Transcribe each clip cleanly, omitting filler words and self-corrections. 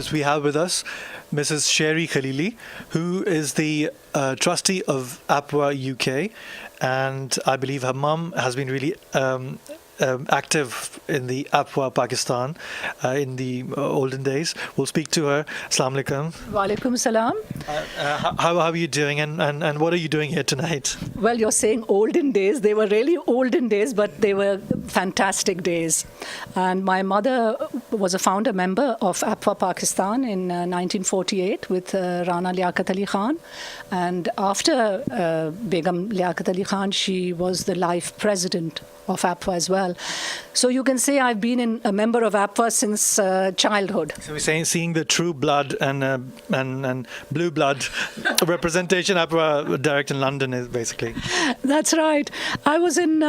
is we have with us Mrs. Sherry Khalili, who is the trustee of Apwa UK, and I believe her mum has been really active in the Apwa Pakistan in the olden days. We'll speak to her. Assalamu alaikum. Walaikum salam. How are you doing, and what are you doing here tonight? Well, you're saying olden days. They were really olden days, but they were fantastic days. And my mother was a founder member of Apwa Pakistan in 1948 with Rana Liaquat Ali Khan. And after Begum Liaquat Ali Khan, she was the life president of Apwa as well. So you can say I've been a member of Apwa since childhood. So we're saying, seeing the true blood and blue blood representation Apwa direct in London is basically. That's right. I was in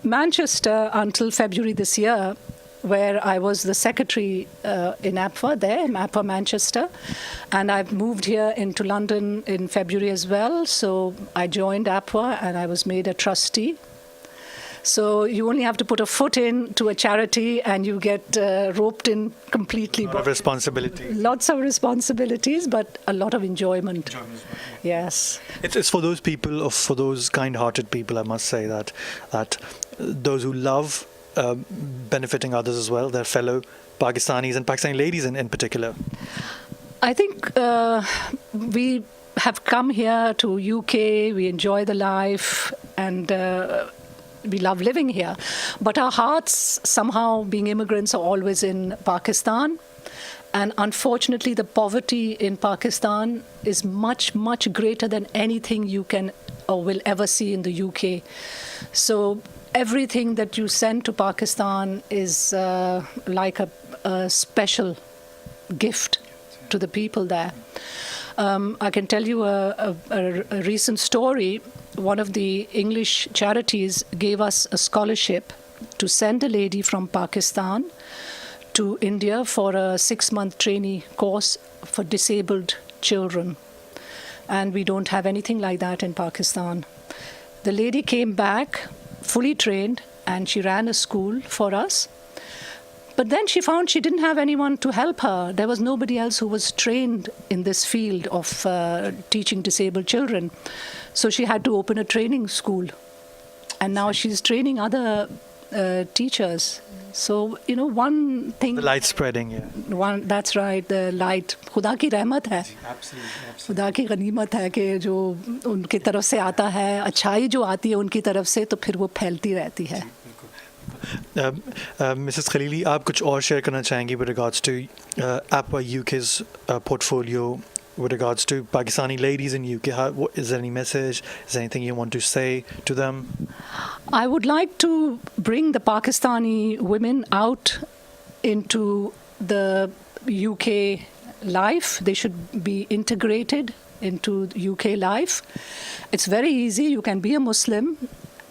Manchester until February this year, where I was the secretary in Apwa there, in Apwa Manchester. And I've moved here into London in February as well. So I joined Apwa and I was made a trustee. So you only have to put a foot in to a charity and you get roped in completely. A lot of responsibilities. Lots of responsibilities, but a lot of enjoyment. Yes. It's for those people, or for those kind-hearted people, I must say, that those who love benefiting others as well, their fellow Pakistanis and Pakistani ladies in particular. I think we have come here to UK, we enjoy the life, and we love living here. But our hearts, somehow, being immigrants, are always in Pakistan. And unfortunately, the poverty in Pakistan is much, much greater than anything you can or will ever see in the UK. So everything that you send to Pakistan is like a special gift to the people there. I can tell you a recent story. One of the English charities gave us a scholarship to send a lady from Pakistan to India for a 6-month trainee course for disabled children. And we don't have anything like that in Pakistan. The lady came back fully trained and she ran a school for us. But then she found she didn't have anyone to help her. There was nobody else who was trained in this field of teaching disabled children. So she had to open a training school. And now she's training other teachers. So, you know, one thing... The light spreading, yeah. That's right, the light. खुदा की रहमत है. खुदा की गनीमत है कि जो उनकी तरफ से आता है, अच्छाई जो आती है उनकी तरफ से, तो फिर वो फैलती रहती है. Mrs. Khalili, आप कुछ और शेयर करना चाहेंगी with regards to Apwa UK's portfolio, with regards to Pakistani ladies in UK? Is there any message? Is there anything you want to say to them? I would like to bring the Pakistani women out into the UK life. They should be integrated into UK life. It's very easy. You can be a Muslim,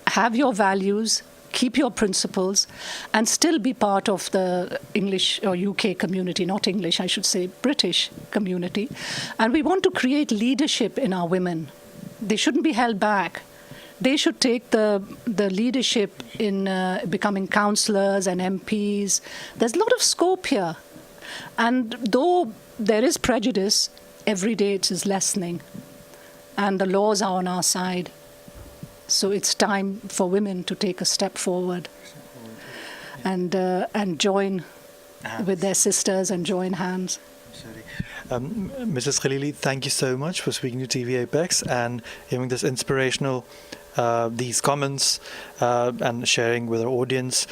have your values, keep your principles, and still be part of the English or UK community, not English, I should say, British community. And we want to create leadership in our women. They shouldn't be held back. They should take the leadership in becoming councillors and MPs. There's a lot of scope here. And though there is prejudice, every day it is lessening. And the laws are on our side. So it's time for women to take a step forward and join with their sisters and join hands. Mrs. Khalili, thank you so much for speaking to TVapex and giving this inspirational, these comments and sharing with our audience.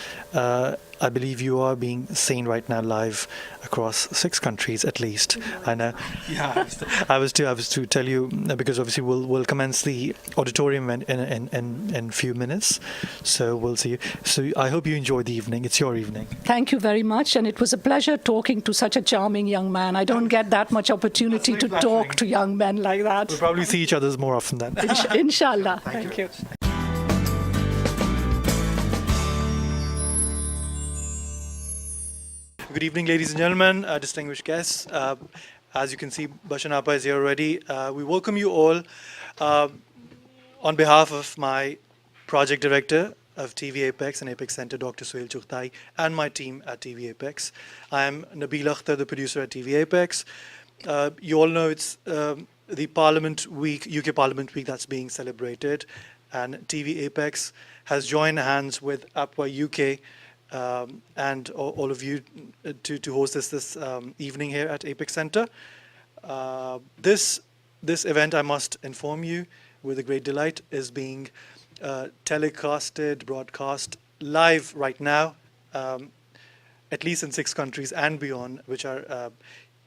I believe you are being seen right now live across 6 countries at least. I know. Yeah, I was to tell you because obviously we'll commence the auditorium in few minutes, so we'll see you. So I hope you enjoyed the evening. It's your evening. Thank you very much, and it was a pleasure talking to such a charming young man. I don't get that much opportunity to talk to young men like that. We'll probably see each other more often then. Inshallah. Thank you. Good evening, ladies and gentlemen, distinguished guests. As you can see, Bashan Appa is here already. We welcome you all on behalf of my project director, of TVapex and Apex Center, Dr. Suhail Chughtai, and my team at TVapex. I am Nabil Akhtar, the producer at TVapex. You all know it's the Parliament Week, UK Parliament Week that's being celebrated, and TVapex has joined hands with Apwa UK and all of you to host this evening here at Apex Center. This event, I must inform you, with a great delight, is being telecasted, broadcast live right now, at least in 6 countries and beyond, which are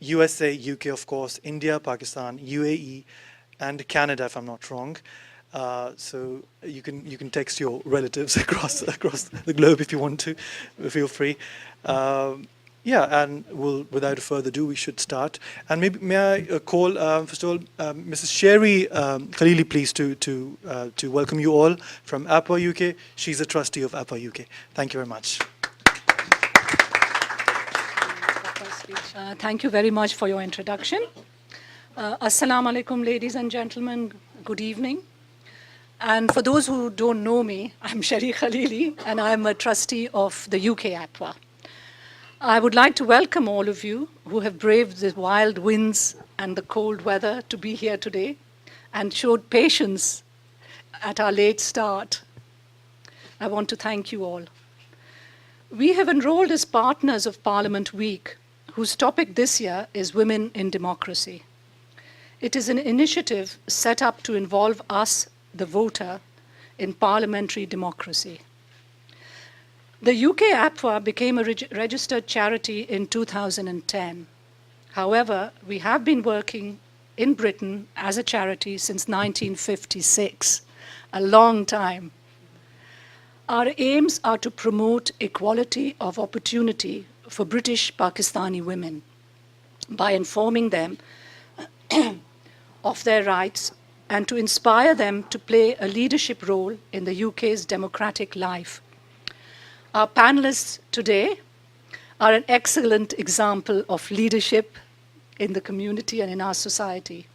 USA, UK, of course, India, Pakistan, UAE, and Canada, if I'm not wrong. So you can text your relatives across the globe if you want to. Feel free. Yeah, and without further ado, we should start. And may I call first of all Mrs. Sherry Khalili, please, to welcome you all from Apwa UK. She's a trustee of Apwa UK. Thank you very much. Thank you very much for your introduction. Assalamu alaikum, ladies and gentlemen. Good evening. And for those who don't know me, I'm Sherry Khalili, and I'm a trustee of the UK Apwa. I would like to welcome all of you who have braved the wild winds and the cold weather to be here today and showed patience at our late start. I want to thank you all. We have enrolled as partners of Parliament Week, whose topic this year is Women in Democracy. It is an initiative set up to involve us, the voter, in parliamentary democracy. The UK Apwa became a registered charity in 2010. However, we have been working in Britain as a charity since 1956, a long time. Our aims are to promote equality of opportunity for British Pakistani women by informing them of their rights and to inspire them to play a leadership role in the UK's democratic life. Our panelists today are an excellent example of leadership in the community and in our society.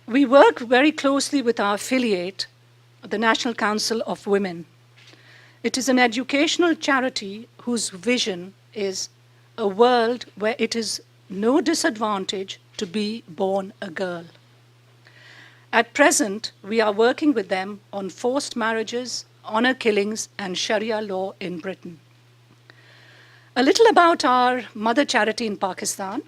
We work very closely with our affiliate, the National Council of Women. It is an educational charity whose vision is a world where it is no disadvantage to be born a girl. At present, we are working with them on forced marriages, honor killings, and Sharia law in Britain. A little about our mother charity in Pakistan,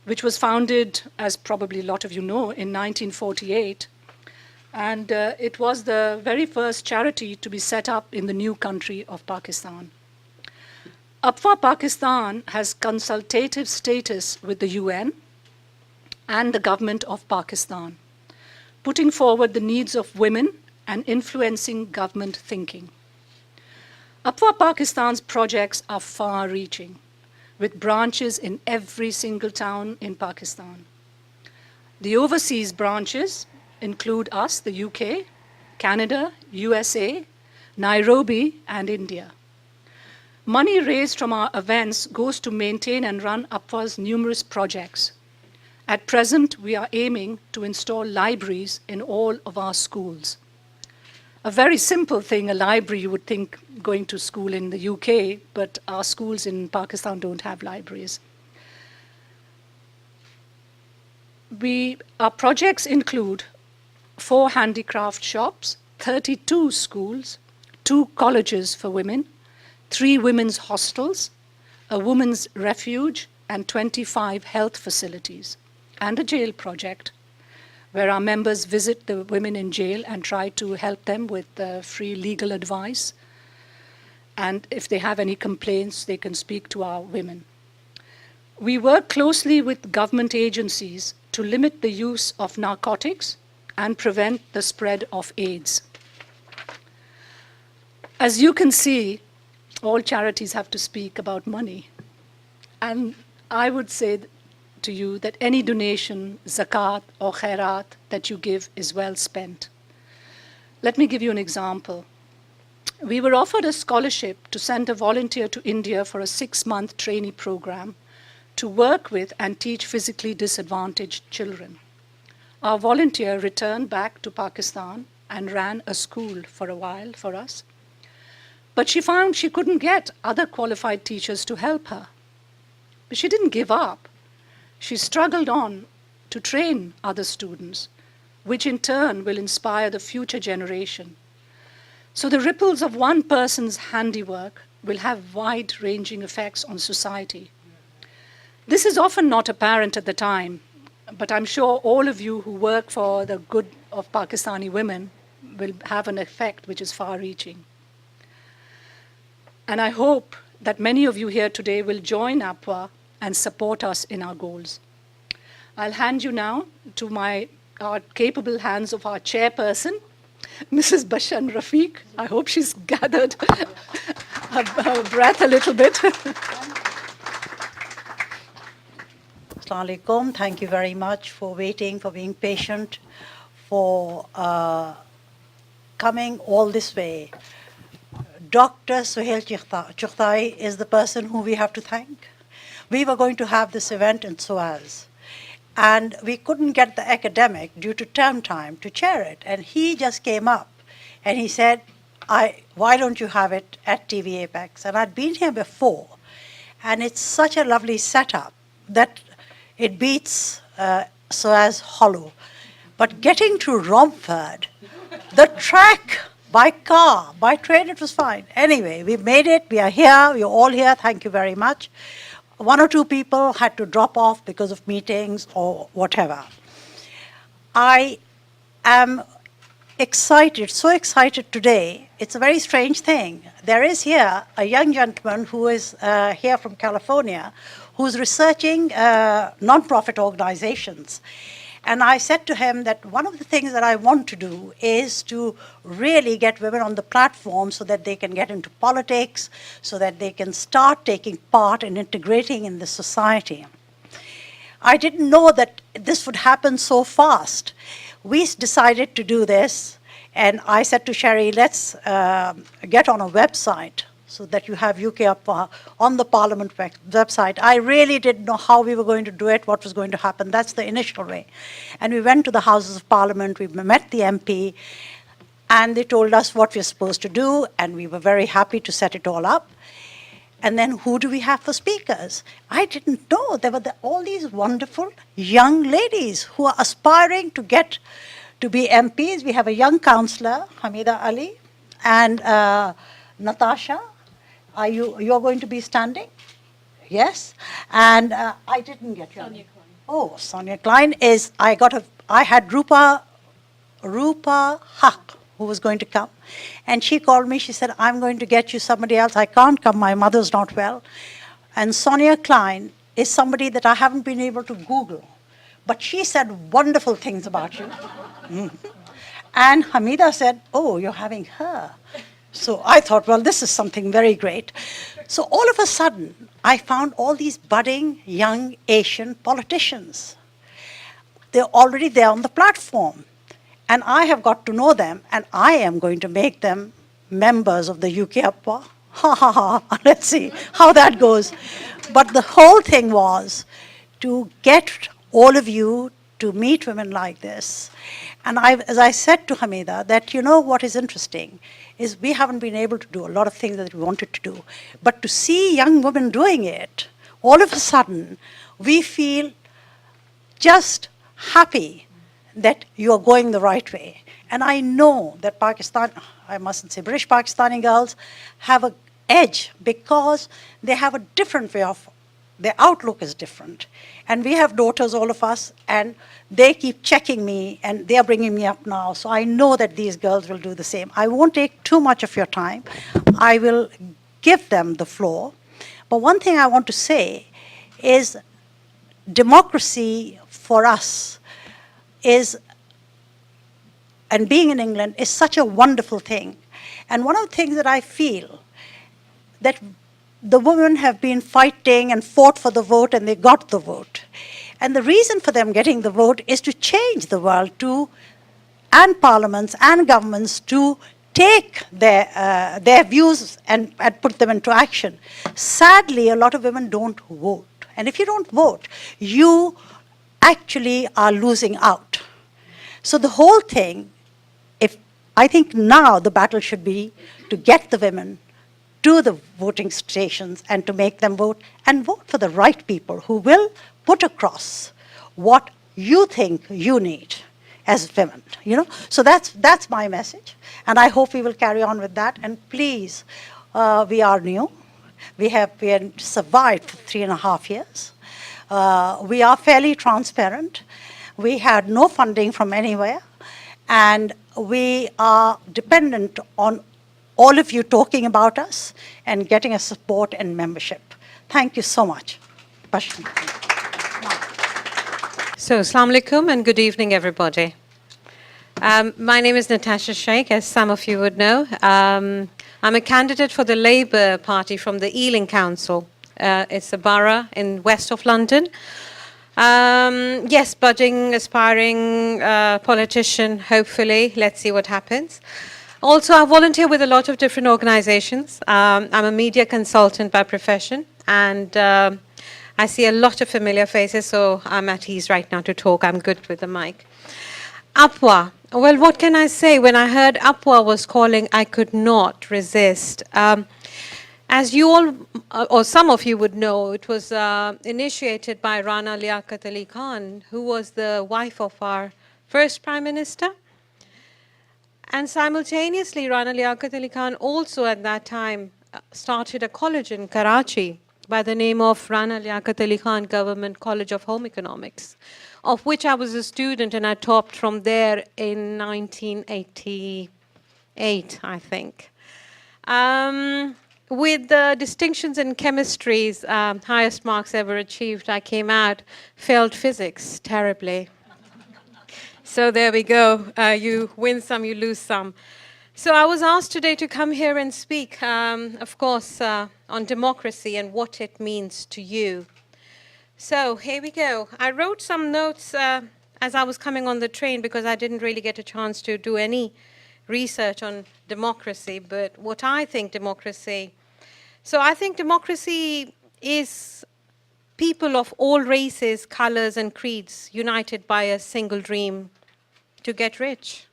which was founded, as probably a lot of you know, in 1948. And it was the very first charity to be set up in the new country of Pakistan. Apwa Pakistan has consultative status with the UN and the government of Pakistan, putting forward the needs of women and influencing government thinking. Apwa Pakistan's projects are far-reaching, with branches in every single town in Pakistan. The overseas branches include us, the UK, Canada, USA, Nairobi, and India. Money raised from our events goes to maintain and run Apwa's numerous projects. At present, we are aiming to install libraries in all of our schools. A very simple thing, a library, you would think going to school in the UK, but our schools in Pakistan don't have libraries. Our projects include 4 handicraft shops, 32 schools, 2 colleges for women, 3 women's hostels, a women's refuge, and 25 health facilities, and a jail project, where our members visit the women in jail and try to help them with free legal advice. And if they have any complaints, they can speak to our women. We work closely with government agencies to limit the use of narcotics and prevent the spread of AIDS. As you can see, all charities have to speak about money. And I would say to you that any donation, zakat or khairat that you give is well spent. Let me give you an example. We were offered a scholarship to send a volunteer to India for a 6-month trainee program to work with and teach physically disadvantaged children. Our volunteer returned back to Pakistan and ran a school for a while for us. But she found she couldn't get other qualified teachers to help her. But she didn't give up. She struggled on to train other students, which in turn will inspire the future generation. So the ripples of one person's handiwork will have wide-ranging effects on society. This is often not apparent at the time, but I'm sure all of you who work for the good of Pakistani women will have an effect which is far-reaching. And I hope that many of you here today will join Apwa and support us in our goals. I'll hand you now to our capable hands of our chairperson, Mrs. Bashan Rafiq. I hope she's gathered her breath a little bit. Assalamu alaikum. Thank you very much for waiting, for being patient, for coming all this way. Dr. Suhail Chughtai is the person who we have to thank. We were going to have this event in Suez, and we couldn't get the academic due to term time to chair it. And he just came up and he said, why don't you have it at TVapex? And I'd been here before, and it's such a lovely setup that it beats Suez Hollow. But getting to Romford, the track by car, by train, it was fine. Anyway, we made it. We are here. We are all here. Thank you very much. One or two people had to drop off because of meetings or whatever. I am excited, so excited today. It's a very strange thing. There is here a young gentleman who is here from California who's researching non-profit organizations. And I said to him that one of the things that I want to do is to really get women on the platform so that they can get into politics, so that they can start taking part and integrating in the society. I didn't know that this would happen so fast. We decided to do this, and I said to Sherry, let's get on a website so that you have UK Apwa on the Parliament website. I really didn't know how we were going to do it, what was going to happen. That's the initial way. And we went to the Houses of Parliament, we met the MP, and they told us what we're supposed to do, and we were very happy to set it all up. And then who do we have for speakers? I didn't know. There were all these wonderful young ladies who are aspiring to get to be MPs. We have a young councillor, Hamida Ali, and Natasha. You're going to be standing? Yes. And I didn't get your name. Oh, Sonia Klein is, I had Rupa Haq, who was going to come. And she called me, she said, I'm going to get you somebody else. I can't come, my mother's not well. And Sonia Klein is somebody that I haven't been able to Google. But she said wonderful things about you. And Hamida said, oh, you're having her. So I thought, well, this is something very great. So all of a sudden, I found all these budding young Asian politicians. They're already there on the platform. And I have got to know them, and I am going to make them members of the UK Apwa. Ha ha ha, let's see how that goes. But the whole thing was to get all of you to meet women like this. And as I said to Hamida, that you know what is interesting is we haven't been able to do a lot of things that we wanted to do. But to see young women doing it, all of a sudden, we feel just happy that you are going the right way. And I know that Pakistan, I mustn't say British Pakistani girls, have an edge because they have a different way of, their outlook is different. And we have daughters, all of us, and they keep checking me, and they are bringing me up now. So I know that these girls will do the same. I won't take too much of your time. I will give them the floor. But one thing I want to say is democracy for us is, and being in England, is such a wonderful thing. And one of the things that I feel that the women have been fighting and fought for the vote, and they got the vote. And the reason for them getting the vote is to change the world and parliaments and governments to take their views and put them into action. Sadly, a lot of women don't vote. And if you don't vote, you actually are losing out. So the whole thing, if I think now the battle should be to get the women to the voting stations and to make them vote and vote for the right people who will put across what you think you need as women, you know. So that's my message, and I hope we will carry on with that. And please, we are new. We have survived for 3.5 years. We are fairly transparent. We had no funding from anywhere, and we are dependent on all of you talking about us and getting us support and membership. Thank you so much. Bashir. So, Assalamu alaikum and good evening, everybody. My name is Natasha Sheikh, as some of you would know. I'm a candidate for the Labour Party from the Ealing Council. It's a borough in west of London. Yes, budding, aspiring politician, hopefully. Let's see what happens. Also, I volunteer with a lot of different organizations. I'm a media consultant by profession, and I see a lot of familiar faces, so I'm at ease right now to talk. I'm good with the mic. Apwa. Well, what can I say? When I heard Apwa was calling, I could not resist. As you all, or some of you would know, it was initiated by Rana Liaquat Ali Khan, who was the wife of our first Prime Minister. And simultaneously, Rana Liaquat Ali Khan also at that time started a college in Karachi by the name of Rana Liaquat Ali Khan Government College of Home Economics, of which I was a student, and I topped from there in 1988, I think. With the distinctions in chemistry's highest marks ever achieved, I came out, failed physics terribly. So there we go. You win some, you lose some. So I was asked today to come here and speak, of course, on democracy and what it means to you. So here we go. I wrote some notes as I was coming on the train because I didn't really get a chance to do any research on democracy, but what I think democracy. So I think democracy is people of all races, colors, and creeds united by a single dream to get rich.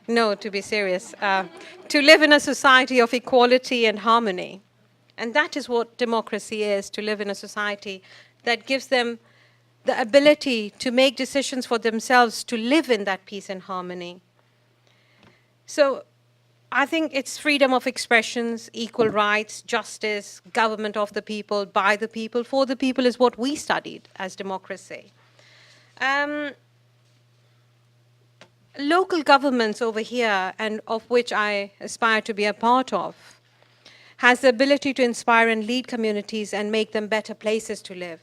No, to be serious. To live in a society of equality and harmony. And that is what democracy is, to live in a society that gives them the ability to make decisions for themselves, to live in that peace and harmony. So I think it's freedom of expressions, equal rights, justice, government of the people, by the people, for the people is what we studied as democracy. Local governments over here, and of which I aspire to be a part of, has the ability to inspire and lead communities and make them better places to live.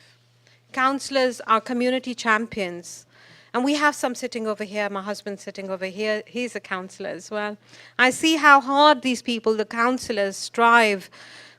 Councillors are community champions. And we have some sitting over here, my husband's sitting over here, he's a councillor as well. I see how hard these people, the councillors, strive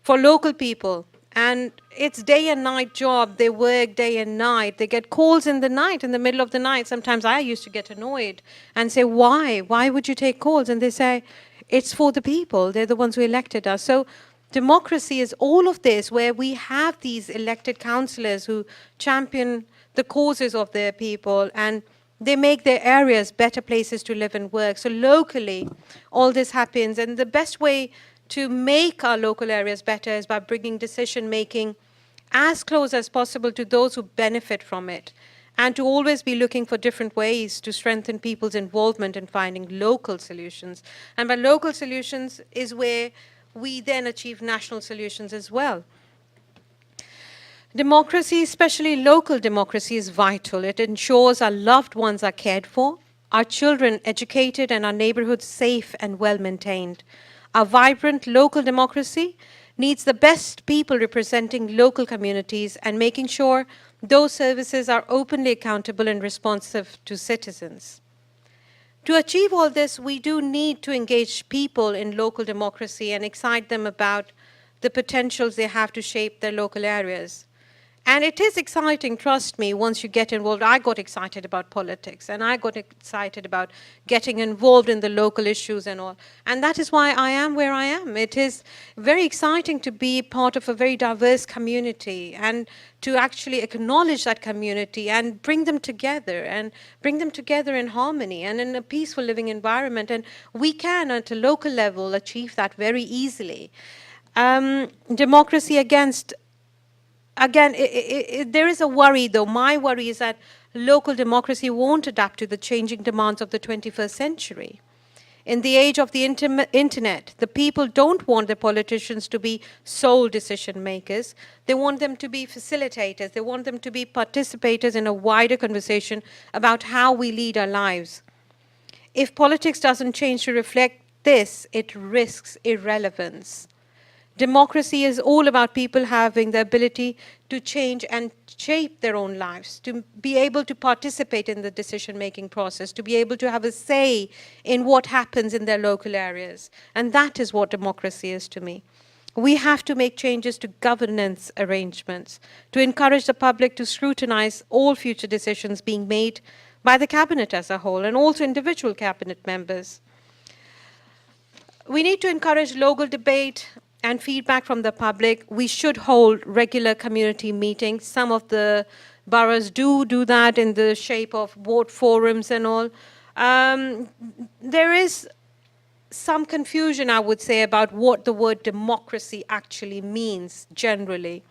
for local people. And it's day and night job, they work day and night, they get calls in the night, in the middle of the night. Sometimes I used to get annoyed and say, why would you take calls? And they say, it's for the people, they're the ones who elected us. So democracy is all of this, where we have these elected councillors who champion the causes of their people, and they make their areas better places to live and work. So locally, all this happens, and the best way to make our local areas better is by bringing decision-making as close as possible to those who benefit from it, and to always be looking for different ways to strengthen people's involvement in finding local solutions. And by local solutions is where we then achieve national solutions as well. Democracy, especially local democracy, is vital. It ensures our loved ones are cared for, our children educated, and our neighborhoods safe and well-maintained. A vibrant local democracy needs the best people representing local communities and making sure those services are openly accountable and responsive to citizens. To achieve all this, we do need to engage people in local democracy and excite them about the potentials they have to shape their local areas. And it is exciting, trust me, once you get involved. I got excited about politics, and I got excited about getting involved in the local issues and all. And that is why I am where I am. It is very exciting to be part of a very diverse community and to actually acknowledge that community and bring them together in harmony and in a peaceful living environment. And we can, at a local level, achieve that very easily. Democracy again, there is a worry, though. My worry is that local democracy won't adapt to the changing demands of the 21st century. In the age of the internet, the people don't want the politicians to be sole decision makers. They want them to be facilitators. They want them to be participators in a wider conversation about how we lead our lives. If politics doesn't change to reflect this, it risks irrelevance. Democracy is all about people having the ability to change and shape their own lives, to be able to participate in the decision-making process, to be able to have a say in what happens in their local areas. And that is what democracy is to me. We have to make changes to governance arrangements, to encourage the public to scrutinize all future decisions being made by the cabinet as a whole, and also individual cabinet members. We need to encourage local debate and feedback from the public. We should hold regular community meetings. Some of the boroughs do that in the shape of vote forums and all. There is some confusion, I would say, about what the word democracy actually means generally.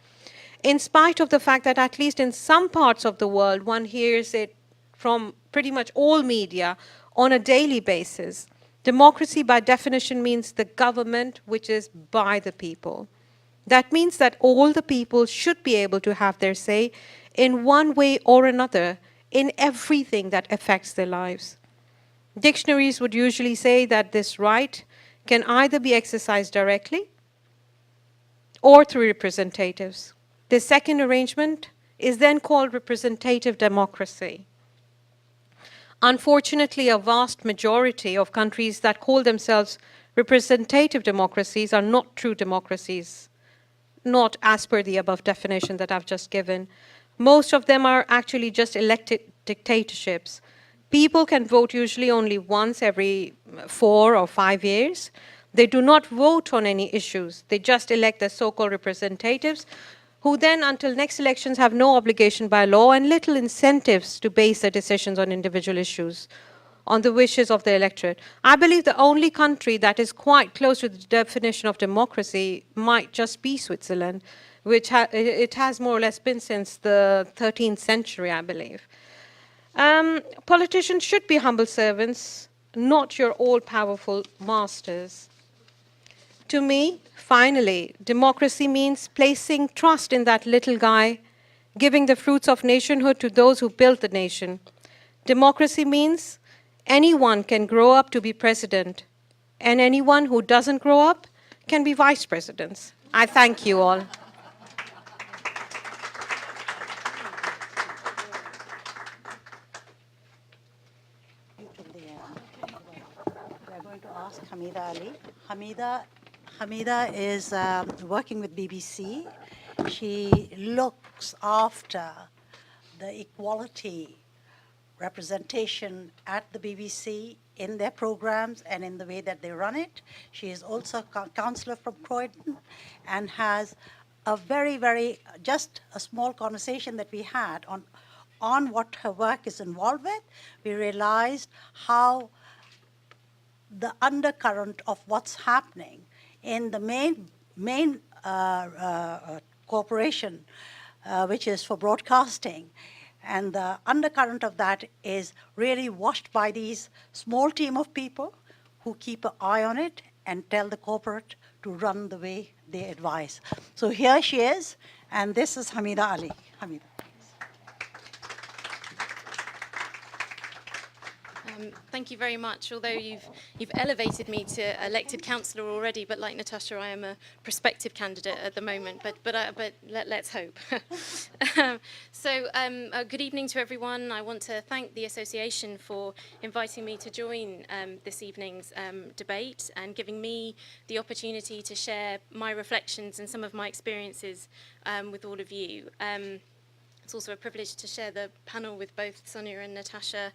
In spite of the fact that at least in some parts of the world, one hears it from pretty much all media on a daily basis. Democracy, by definition, means the government which is by the people. That means that all the people should be able to have their say in one way or another in everything that affects their lives. Dictionaries would usually say that this right can either be exercised directly or through representatives. The second arrangement is then called representative democracy. Unfortunately, a vast majority of countries that call themselves representative democracies are not true democracies, not as per the above definition that I've just given. Most of them are actually just elected dictatorships. People can vote usually only once every 4 or 5 years. They do not vote on any issues. They just elect the so-called representatives, who then, until next elections, have no obligation by law and little incentives to base their decisions on individual issues, on the wishes of the electorate. I believe the only country that is quite close to the definition of democracy might just be Switzerland, which it has more or less been since the 13th century, I believe. Politicians should be humble servants, not your all-powerful masters. To me, finally, democracy means placing trust in that little guy, giving the fruits of nationhood to those who built the nation. Democracy means anyone can grow up to be president, and anyone who doesn't grow up can be vice presidents. I thank you all. We're going to ask Hamida Ali. Hamida is working with BBC. She looks after the equality representation at the BBC in their programs and in the way that they run it. She is also a councillor from Croydon and has a just a small conversation that we had on what her work is involved with. We realized how the undercurrent of what's happening in the main corporation, which is for broadcasting. And the undercurrent of that is really washed by these small team of people who keep an eye on it and tell the corporate to run the way they advise. So here she is, and this is Hamida Ali. Hamida. Thank you very much. Although you've elevated me to elected councillor already, but like Natasha, I am a prospective candidate at the moment. But let's hope. Good evening to everyone. I want to thank the association for inviting me to join this evening's debate and giving me the opportunity to share my reflections and some of my experiences with all of you. It's also a privilege to share the panel with both Sonia and Natasha,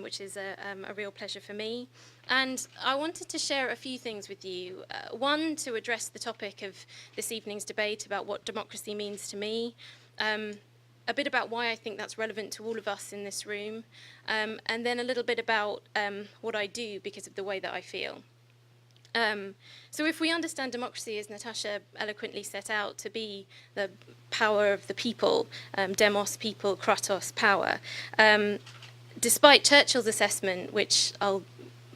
which is a real pleasure for me. And I wanted to share a few things with you. One, to address the topic of this evening's debate about what democracy means to me, a bit about why I think that's relevant to all of us in this room, and then a little bit about what I do because of the way that I feel. So if we understand democracy, as Natasha eloquently set out, to be the power of the people, demos, people, kratos, power, despite Churchill's assessment, which I'll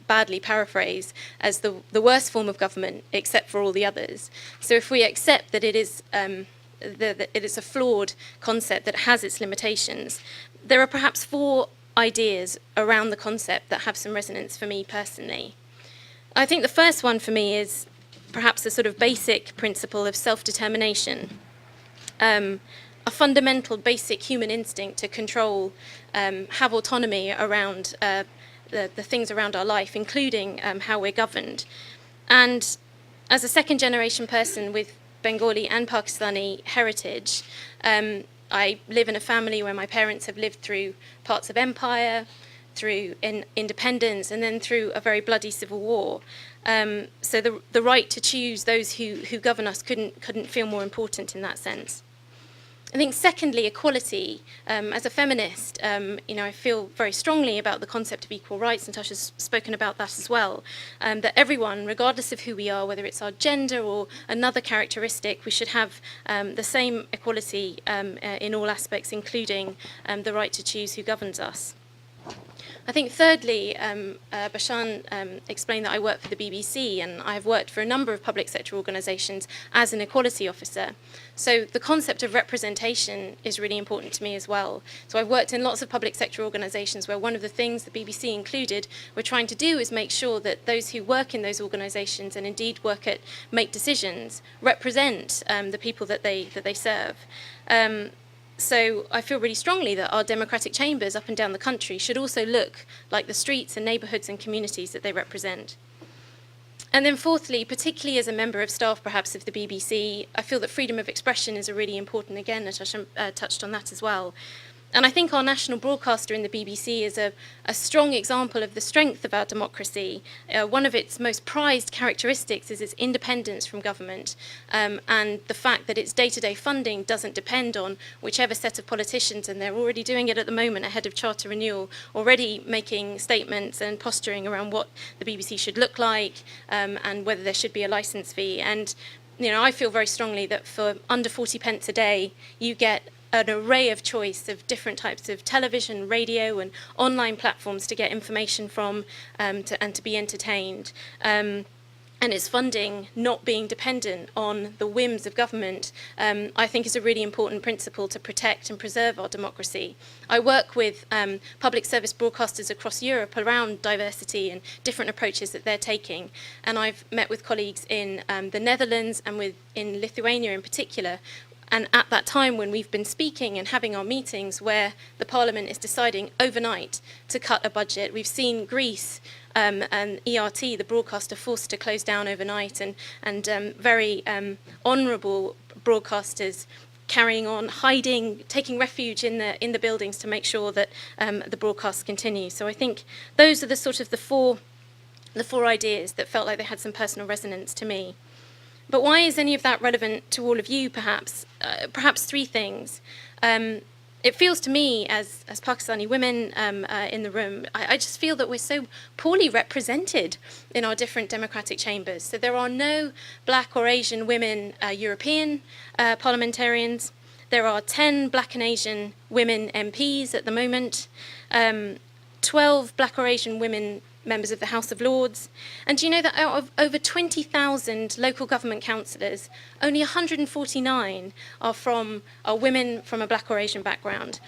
badly paraphrase, as the worst form of government, except for all the others. So if we accept that it is a flawed concept that has its limitations, there are perhaps 4 ideas around the concept that have some resonance for me personally. I think the first one for me is perhaps a sort of basic principle of self-determination, a fundamental basic human instinct to control, have autonomy around the things around our life, including how we're governed. And as a second-generation person with Bengali and Pakistani heritage, I live in a family where my parents have lived through parts of empire, through independence, and then through a very bloody civil war. So the right to choose those who govern us couldn't feel more important in that sense. I think secondly, equality. As a feminist, I feel very strongly about the concept of equal rights, and Tasha's spoken about that as well, that everyone, regardless of who we are, whether it's our gender or another characteristic, we should have the same equality in all aspects, including the right to choose who governs us. I think thirdly, Bashan explained that I work for the BBC, and I've worked for a number of public sector organisations as an equality officer. So the concept of representation is really important to me as well. So I've worked in lots of public sector organisations where one of the things the BBC included we're trying to do is make sure that those who work in those organisations and indeed make decisions represent the people that they serve. So I feel really strongly that our democratic chambers up and down the country should also look like the streets and neighbourhoods and communities that they represent. And then fourthly, particularly as a member of staff perhaps of the BBC, I feel that freedom of expression is a really important, again, Natasha touched on that as well. And I think our national broadcaster in the BBC is a strong example of the strength of our democracy. One of its most prized characteristics is its independence from government, and the fact that its day-to-day funding doesn't depend on whichever set of politicians, and they're already doing it at the moment ahead of charter renewal, already making statements and posturing around what the BBC should look like, and whether there should be a licence fee. And I feel very strongly that for under 40 pence a day, you get an array of choice of different types of television, radio, and online platforms to get information from and to be entertained. And its funding not being dependent on the whims of government, I think is a really important principle to protect and preserve our democracy. I work with public service broadcasters across Europe around diversity and different approaches that they're taking. And I've met with colleagues in the Netherlands and in Lithuania in particular. And at that time when we've been speaking and having our meetings where the Parliament is deciding overnight to cut a budget, we've seen Greece and ERT, the broadcaster, forced to close down overnight, and very honourable broadcasters carrying on, hiding, taking refuge in the buildings to make sure that the broadcasts continue. So I think those are the sort of the four ideas that felt like they had some personal resonance to me. But why is any of that relevant to all of you, perhaps? Perhaps 3 things. It feels to me, as Pakistani women in the room, I just feel that we're so poorly represented in our different democratic chambers. So there are no black or Asian women European parliamentarians. There are 10 black and Asian women MPs at the moment. 12 black or Asian women members of the House of Lords. And do you know that out of over 20,000 local government councillors, only 149 are women from a black or Asian background,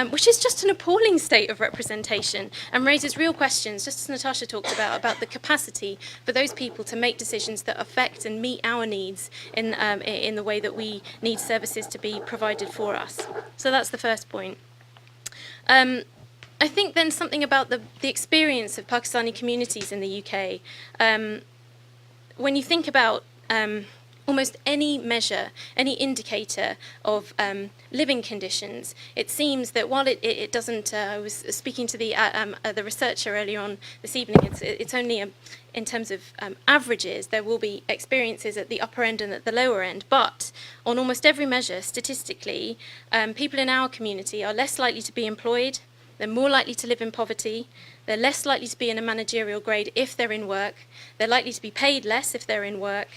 which is just an appalling state of representation and raises real questions, just as Natasha talked about the capacity for those people to make decisions that affect and meet our needs in the way that we need services to be provided for us. So that's the first point. I think then something about the experience of Pakistani communities in the UK. When you think about almost any measure, any indicator of living conditions, it seems that while it doesn't, I was speaking to the researcher earlier on this evening, it's only in terms of averages, there will be experiences at the upper end and at the lower end, but on almost every measure, statistically, people in our community are less likely to be employed. They're more likely to live in poverty. They're less likely to be in a managerial grade if they're in work. They're likely to be paid less if they're in work.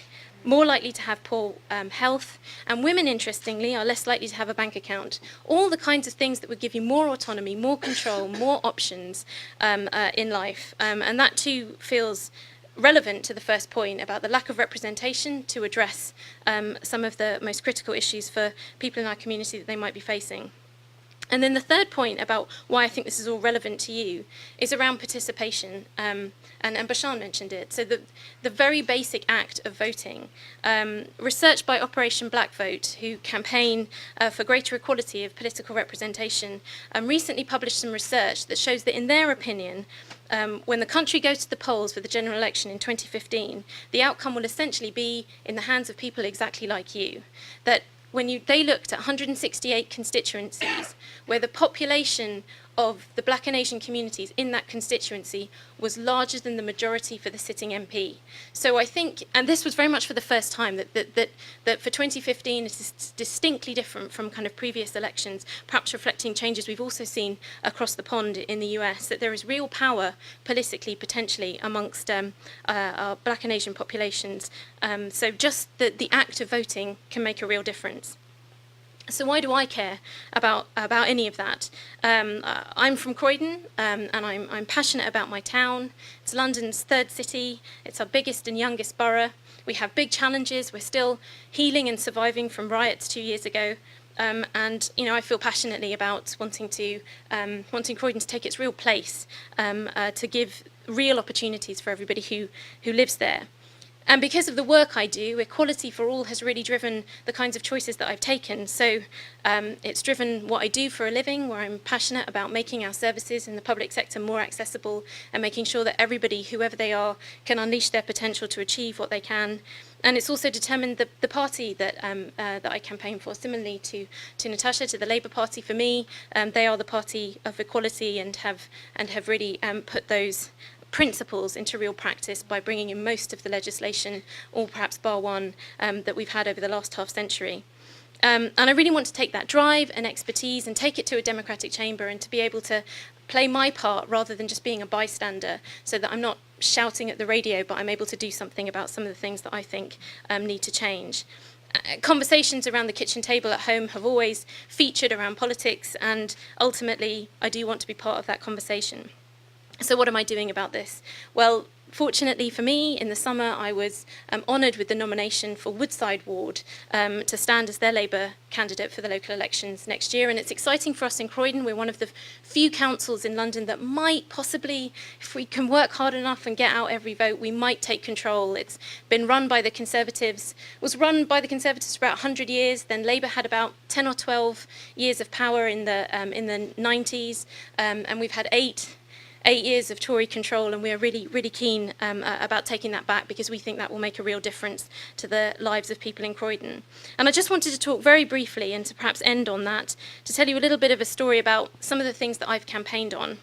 More likely to have poor health. And women, interestingly, are less likely to have a bank account. All the kinds of things that would give you more autonomy, more control, more options in life. And that too feels relevant to the first point about the lack of representation to address some of the most critical issues for people in our community that they might be facing. And then the third point about why I think this is all relevant to you is around participation, and Bashan mentioned it. So the very basic act of voting. Research by Operation Black Vote, who campaign for greater equality of political representation, recently published some research that shows that in their opinion, when the country goes to the polls for the general election in 2015, the outcome will essentially be in the hands of people exactly like you. That they looked at 168 constituencies where the population of the black and Asian communities in that constituency was larger than the majority for the sitting MP. So I think, and this was very much for the first time, that for 2015 it is distinctly different from kind of previous elections, perhaps reflecting changes we've also seen across the pond in the US, that there is real power politically, potentially, amongst our black and Asian populations. So just the act of voting can make a real difference. So why do I care about any of that? I'm from Croydon, and I'm passionate about my town. It's London's third city. It's our biggest and youngest borough. We have big challenges. We're still healing and surviving from riots 2 years ago. And I feel passionately about wanting Croydon to take its real place, to give real opportunities for everybody who lives there. And because of the work I do, Equality for All has really driven the kinds of choices that I've taken. So it's driven what I do for a living, where I'm passionate about making our services in the public sector more accessible and making sure that everybody, whoever they are, can unleash their potential to achieve what they can. And it's also determined the party that I campaign for. Similarly to Natasha, to the Labour Party, for me, they are the party of equality and have really put those principles into real practice by bringing in most of the legislation, or perhaps bar one, that we've had over the last half century. And I really want to take that drive and expertise and take it to a democratic chamber and to be able to play my part rather than just being a bystander, so that I'm not shouting at the radio, but I'm able to do something about some of the things that I think need to change. Conversations around the kitchen table at home have always featured around politics, and ultimately I do want to be part of that conversation. So what am I doing about this? Well, fortunately for me, in the summer I was honoured with the nomination for Woodside Ward to stand as their Labour candidate for the local elections next year. And it's exciting for us in Croydon. We're one of the few councils in London that might possibly, if we can work hard enough and get out every vote, we might take control. It's been run by the Conservatives, was run by the Conservatives for about 100 years. Then Labour had about 10 or 12 years of power in the 90s, and we've had 8 years of Tory control, and we are really, really keen about taking that back, because we think that will make a real difference to the lives of people in Croydon. And I just wanted to talk very briefly, and to perhaps end on that, to tell you a little bit of a story about some of the things that I've campaigned on.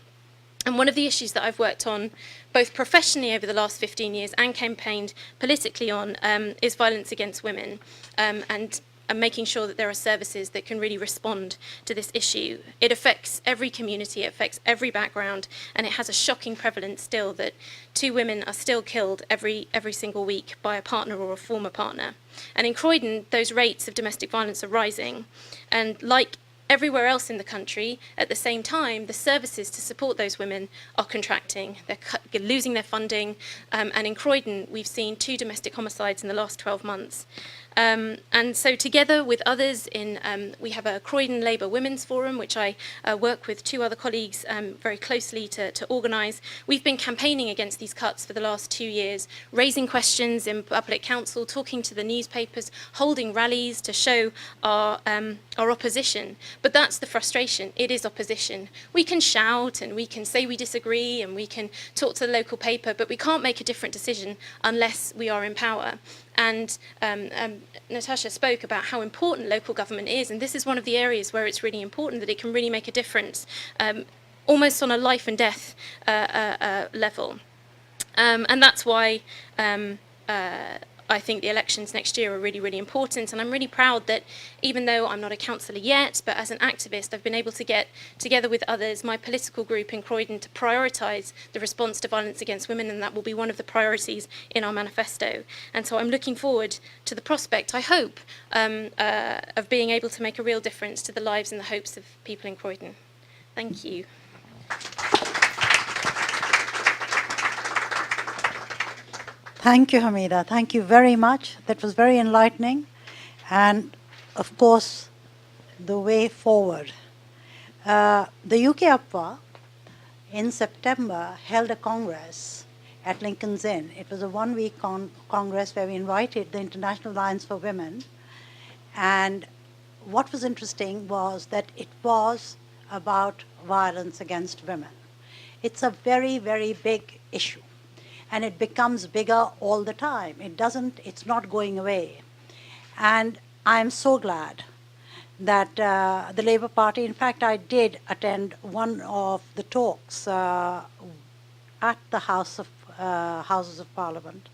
And one of the issues that I've worked on, both professionally over the last 15 years and campaigned politically on, is violence against women, and making sure that there are services that can really respond to this issue. It affects every community, it affects every background, and it has a shocking prevalence still that 2 women are still killed every single week by a partner or a former partner. And in Croydon, those rates of domestic violence are rising. And like Everywhere else in the country, at the same time, the services to support those women are contracting. They're losing their funding. And in Croydon, we've seen 2 domestic homicides in the last 12 months. And so together with others, we have a Croydon Labour Women's Forum, which I work with 2 other colleagues very closely to organise. We've been campaigning against these cuts for the last 2 years, raising questions in public council, talking to the newspapers, holding rallies to show our opposition. But that's the frustration. It is opposition. We can shout and we can say we disagree and we can talk to the local paper, but we can't make a different decision unless we are in power. And Natasha spoke about how important local government is, and this is one of the areas where it's really important that it can really make a difference, almost on a life and death level. And that's why I think the elections next year are really, really important. And I'm really proud that even though I'm not a councillor yet, but as an activist, I've been able to get together with others, my political group in Croydon, to prioritise the response to violence against women, and that will be one of the priorities in our manifesto. And so I'm looking forward to the prospect, I hope, of being able to make a real difference to the lives and the hopes of people in Croydon. Thank you. Thank you, Hamida. Thank you very much. That was very enlightening. And, of course, the way forward. The UK Apwa, in September, held a congress at Lincoln's Inn. It was a one-week congress where we invited the International Alliance for Women. And what was interesting was that it was about violence against women. It's a very, very big issue. And it becomes bigger all the time. It's not going away. And I'm so glad that the Labour Party, in fact, I did attend one of the talks at the Houses of Parliament,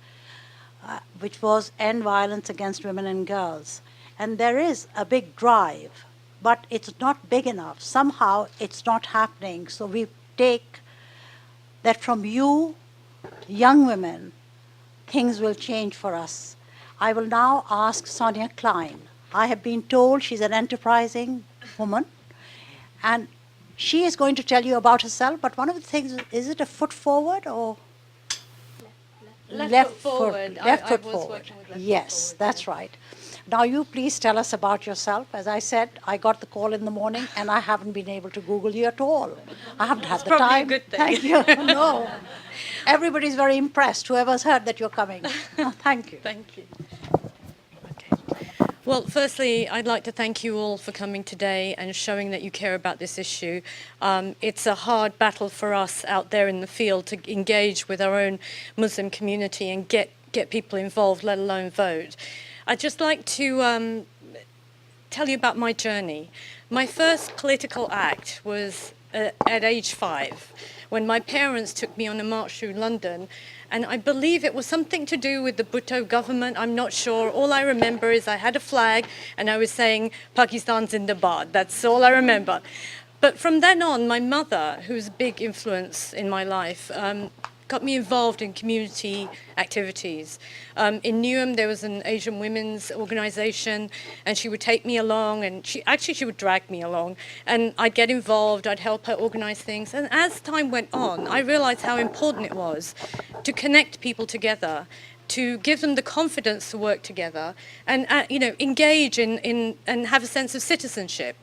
which was End Violence Against Women and Girls. And there is a big drive, but it's not big enough. Somehow it's not happening. So we take that from you, young women, things will change for us. I will now ask Sonia Klein. I have been told she's an enterprising woman, and she is going to tell you about herself, but one of the things, is it a foot forward or? Left foot forward. Left foot I was forward. working with left Yes, foot forward, that's right. Now you please tell us about yourself. As I said, I got the call in the morning and I haven't been able to Google you at all. I haven't had the probably a time. good thing. Thank you. No. Everybody's very impressed, whoever's heard that you're coming. Thank you. Thank you. Well, firstly, I'd like to thank you all for coming today and showing that you care about this issue. It's a hard battle for us out there in the field to engage with our own Muslim community and get people involved, let alone vote. I'd just like to tell you about my journey. My first political act was at age 5, when my parents took me on a march through London, and I believe it was something to do with the Bhutto government. I'm not sure. All I remember is I had a flag and I was saying Pakistan Zindabad. That's all I remember. But from then on, my mother, who's a big influence in my life, got me involved in community activities. In Newham, there was an Asian women's organization, and she would take me along, and she would drag me along, and I'd get involved, I'd help her organize things. And as time went on, I realized how important it was to connect people together, to give them the confidence to work together, and engage in and have a sense of citizenship.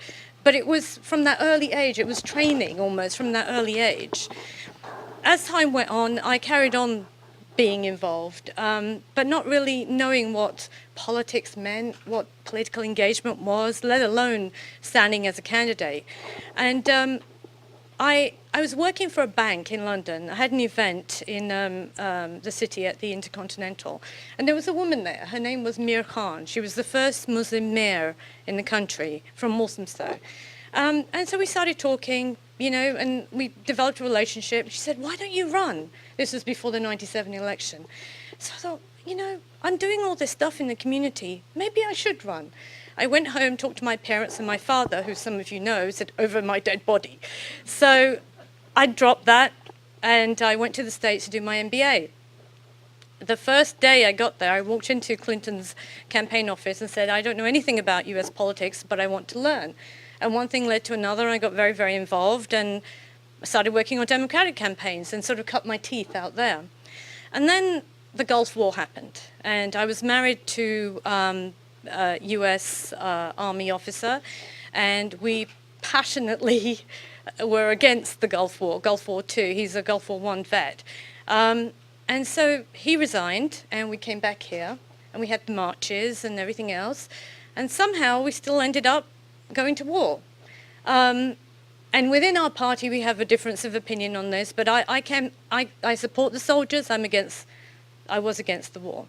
But it was from that early age, it was training almost from that early age. As time went on, I carried on being involved, but not really knowing what politics meant, what political engagement was, let alone standing as a candidate. And I was working for a bank in London. I had an event in the city at the Intercontinental, and there was a woman there. Her name was Mir Khan. She was the first Muslim mayor in the country from Walthamstow. And so we started talking, and we developed a relationship. She said, "Why don't you run?" This was before the 97 election. So I thought, I'm doing all this stuff in the community. Maybe I should run. I went home, talked to my parents, and my father, who some of you know, said, "Over my dead body." So I dropped that, and I went to the States to do my MBA. The first day I got there, I walked into Clinton's campaign office and said, "I don't know anything about US politics, but I want to learn." And one thing led to another, and I got very, very involved and started working on democratic campaigns and sort of cut my teeth out there. And then the Gulf War happened, and I was married to a US Army officer, and we passionately were against the Gulf War II. He's a Gulf War I vet. And so he resigned, and we came back here, and we had the marches and everything else, and somehow we still ended up going to war. And within our party, we have a difference of opinion on this, but I support the soldiers. I was against the war.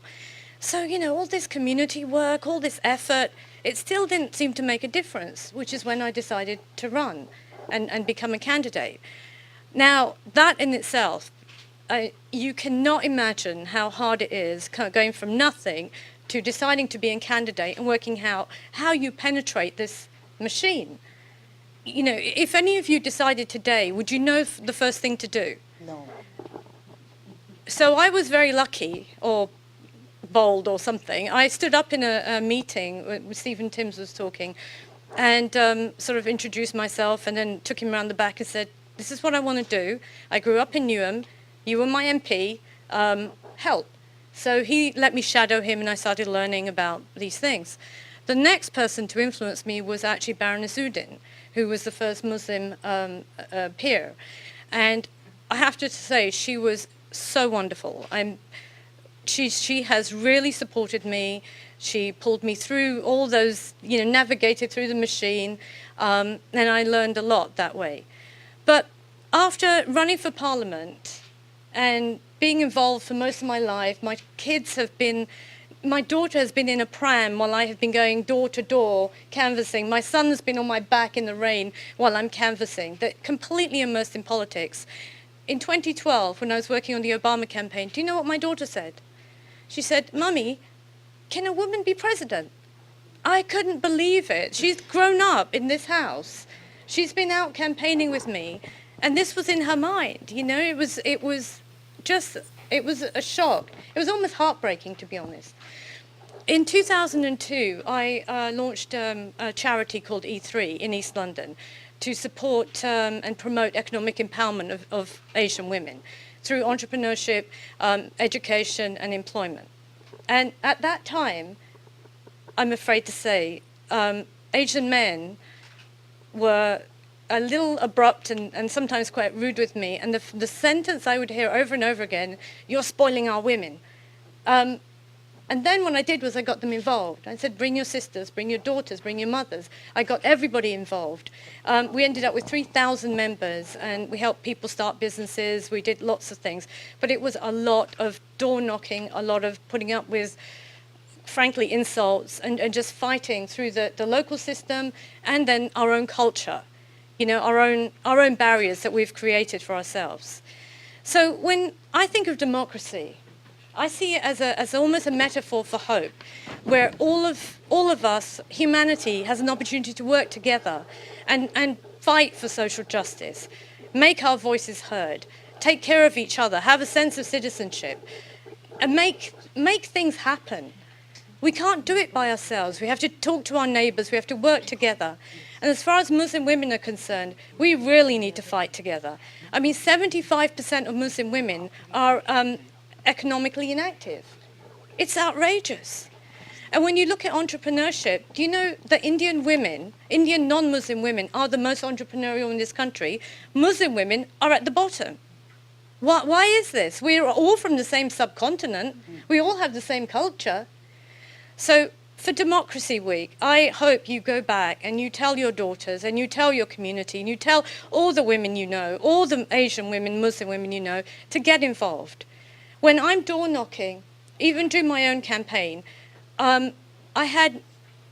So, you know, all this community work, all this effort, it still didn't seem to make a difference, which is when I decided to run and become a candidate. Now, that in itself, you cannot imagine how hard it is going from nothing to deciding to be a candidate and working out how you penetrate this machine. You know, if any of you decided today, would you know the first thing to do? No. So I was very lucky, or bold or something. I stood up in a meeting with Stephen Timms was talking, and sort of introduced myself, and then took him around the back and said, this is what I want to do. I grew up in Newham. You were my MP. Help. So he let me shadow him, and I started learning about these things. The next person to influence me was actually Baroness Udin, who was the first Muslim peer. And I have to say, she was so wonderful. She has really supported me. She pulled me through all those, you know, navigated through the machine, and I learned a lot that way. But after running for Parliament and being involved for most of my life, my daughter has been in a pram while I have been going door to door canvassing. My son's been on my back in the rain while I'm canvassing. They're completely immersed in politics. In 2012, when I was working on the Obama campaign, do you know what my daughter said? She said, Mummy, can a woman be president? I couldn't believe it. She's grown up in this house. She's been out campaigning with me, and this was in her mind. You know, it was a shock. It was almost heartbreaking, to be honest. In 2002, I launched a charity called E3 in East London to support and promote economic empowerment of Asian women through entrepreneurship, education, and employment. And at that time, I'm afraid to say, Asian men were a little abrupt and sometimes quite rude with me. And the sentence I would hear over and over again, "You're spoiling our women." And then what I did was I got them involved. I said, bring your sisters, bring your daughters, bring your mothers. I got everybody involved. We ended up with 3,000 members, and we helped people start businesses. We did lots of things. But it was a lot of door knocking, a lot of putting up with, frankly, insults, and just fighting through the local system and then our own culture, you know, our own barriers that we've created for ourselves. So when I think of democracy, I see it as almost a metaphor for hope, where all of us, humanity, has an opportunity to work together and fight for social justice, make our voices heard, take care of each other, have a sense of citizenship, and make things happen. We can't do it by ourselves. We have to talk to our neighbours. We have to work together. And as far as Muslim women are concerned, we really need to fight together. I mean, 75% of Muslim women are economically inactive. It's outrageous. And when you look at entrepreneurship, do you know that Indian non-Muslim women are the most entrepreneurial in this country? Muslim women are at the bottom. Why is this? We're all from the same subcontinent. We all have the same culture. So for Democracy Week, I hope you go back and you tell your daughters and you tell your community and you tell all the women you know, all the Asian women, Muslim women you know, to get involved. When I'm door knocking, even during my own campaign, I had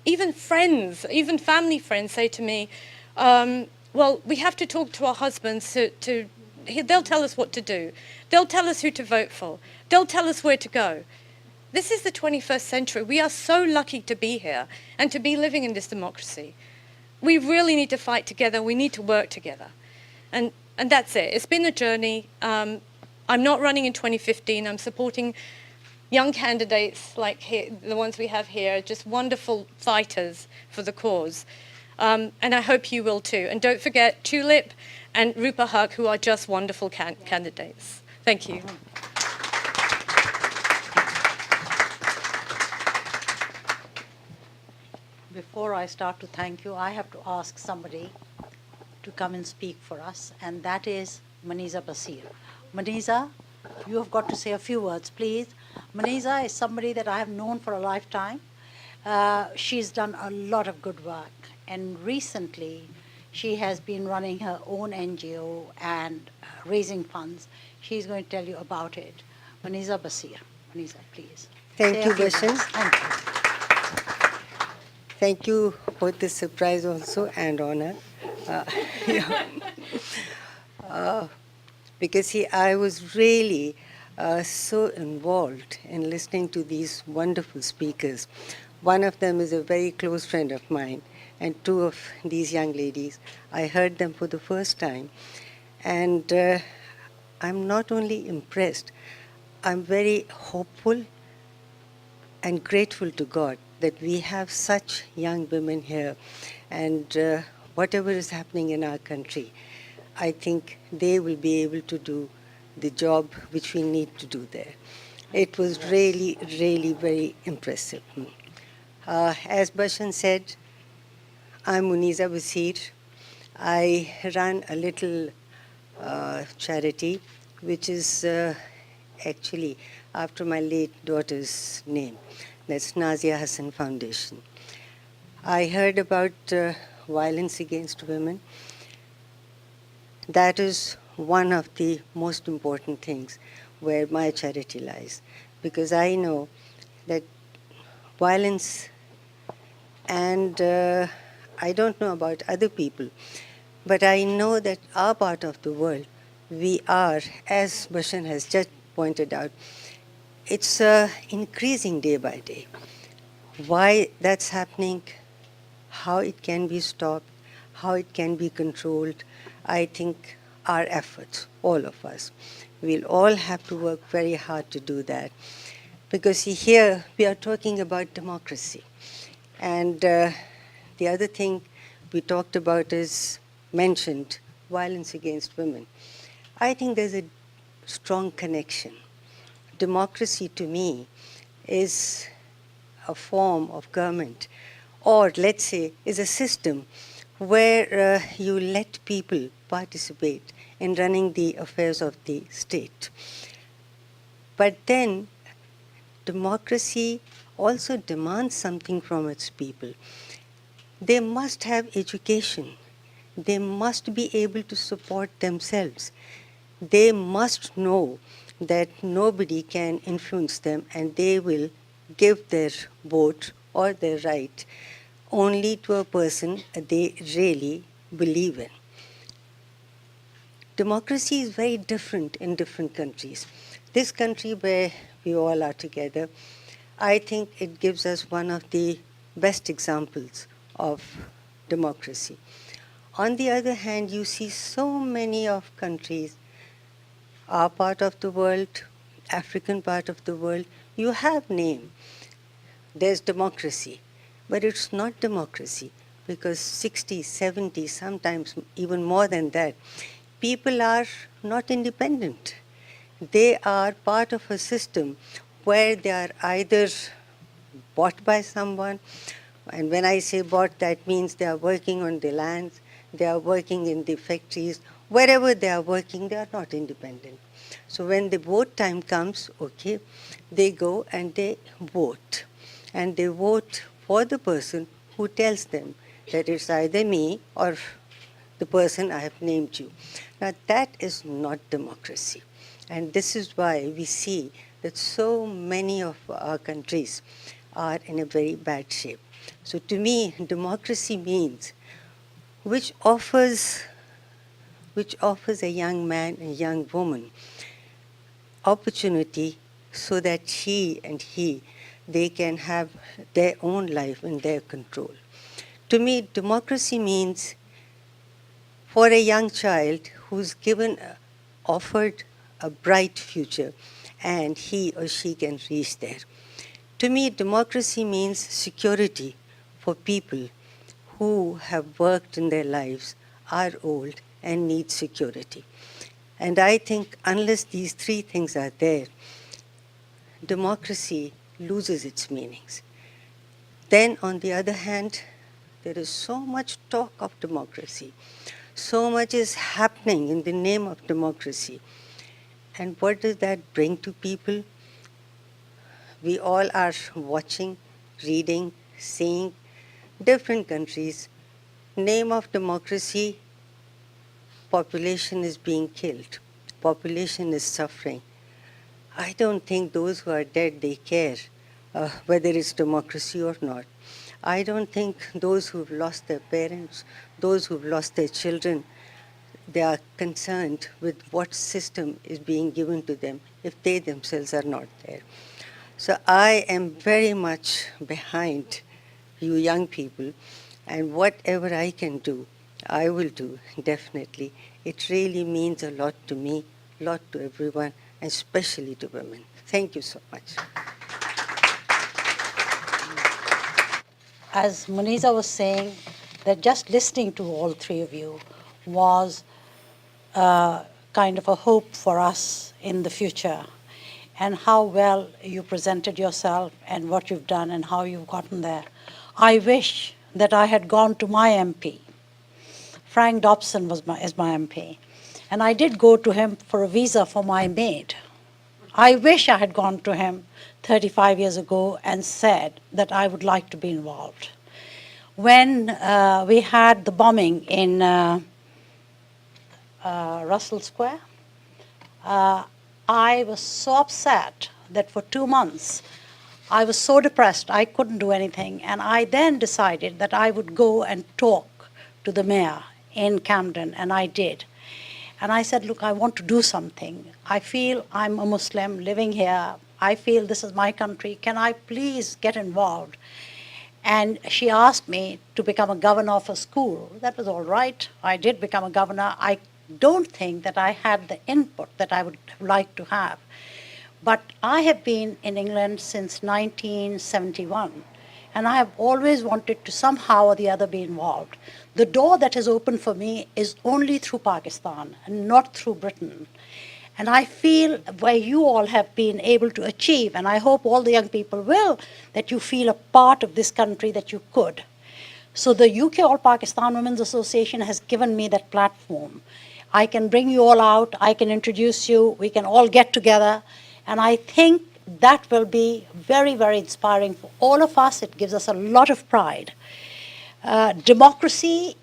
even friends, even family friends say to me, well, we have to talk to our husbands they'll tell us what to do. They'll tell us who to vote for. They'll tell us where to go. This is the 21st century. We are so lucky to be here and to be living in this democracy. We really need to fight together. We need to work together. And that's it. It's been a journey. I'm not running in 2015. I'm supporting young candidates like the ones we have here, just wonderful fighters for the cause. And I hope you will too. And don't forget Tulip and Rupa Haq, who are just wonderful candidates. Thank you. Before I start to thank you, I have to ask somebody to come and speak for us, and that is Maniza Basir. Maniza, you have got to say a few words, please. Maniza is somebody that I have known for a lifetime. She's done a lot of good work, and recently she has been running her own NGO and raising funds. She's going to tell you about it. Maniza Basir. Maniza, please. Thank Say you, a few Bashan. words. Thank you. Thank you for this surprise also and honor. Yeah. Because I was really so involved in listening to these wonderful speakers. One of them is a very close friend of mine, and two of these young ladies, I heard them for the first time. And I'm not only impressed, I'm very hopeful and grateful to God that we have such young women here, and whatever is happening in our country, I think they will be able to do the job which we need to do there. It was really, really very impressive. As Bashan said, I'm Muniza Basir. I run a little charity which is actually after my late daughter's name. That's Nazia Hassan Foundation. I heard about violence against women. That is one of the most important things where my charity lies, because I know that violence, and I don't know about other people, but I know that our part of the world, we are, as Bashan has just pointed out, it's increasing day by day. Why that's happening, how it can be stopped, how it can be controlled, I think our efforts, all of us, we'll all have to work very hard to do that. Because here we are talking about democracy. And the other thing we talked about is mentioned violence against women. I think there's a strong connection. Democracy to me is a form of government, or let's say is a system where you let people participate in running the affairs of the state. But then democracy also demands something from its people. They must have education. They must be able to support themselves. They must know that nobody can influence them, and they will give their vote or their right only to a person they really believe in. Democracy is very different in different countries. This country where we all are together, I think it gives us one of the best examples of democracy. On the other hand, you see so many of countries, our part of the world, African part of the world, you have name. There's democracy, but it's not democracy because 60, 70, sometimes even more than that, people are not independent. They are part of a system where they are either bought by someone, and when I say bought, that means they are working on the lands, they are working in the factories, wherever they are working, they are not independent. So when the vote time comes, okay, they go and they vote. And they vote for the person who tells them that it's either me or the person I have named you. Now that is not democracy. And this is why we see that so many of our countries are in a very bad shape. So to me, democracy means which offers a young man and young woman opportunity so that she and he, they can have their own life in their control. To me, democracy means for a young child who's offered a bright future, and he or she can reach there. To me, democracy means security for people who have worked in their lives are old and need security. And I think unless these three things are there, democracy loses its meanings. Then, on the other hand, there is so much talk of democracy. So much is happening in the name of democracy. And what does that bring to people? We all are watching, reading, seeing different countries. Name of democracy, population is being killed. Population is suffering. I don't think those who are dead, they care whether it's democracy or not. I don't think those who've lost their parents, those who've lost their children, they are concerned with what system is being given to them if they themselves are not there. So I am very much behind you young people, and whatever I can do, I will do, definitely. It really means a lot to me, a lot to everyone, and especially to women. Thank you so much. As Muniza was saying, that just listening to all three of you was kind of a hope for us in the future, and how well you presented yourself and what you've done and how you've gotten there. I wish that I had gone to my MP. Frank Dobson is my MP. And I did go to him for a visa for my maid. I wish I had gone to him 35 years ago and said that I would like to be involved. When we had the bombing in Russell Square, I was so upset that for 2 months I was so depressed I couldn't do anything. And I then decided that I would go and talk to the mayor in Camden, and I did. And I said, look, I want to do something. I feel I'm a Muslim living here. I feel this is my country. Can I please get involved? And she asked me to become a governor of a school. That was all right. I did become a governor. I don't think that I had the input that I would like to have. But I have been in England since 1971, and I have always wanted to somehow or the other be involved. The door that is open for me is only through Pakistan and not through Britain. And I feel where you all have been able to achieve, and I hope all the young people will, that you feel a part of this country, that you could. So the UK All Pakistan Women's Association has given me that platform. I can bring you all out, I can introduce you, we can all get together, and I think that will be very, very inspiring for all of us. It gives us a lot of pride. Democracy,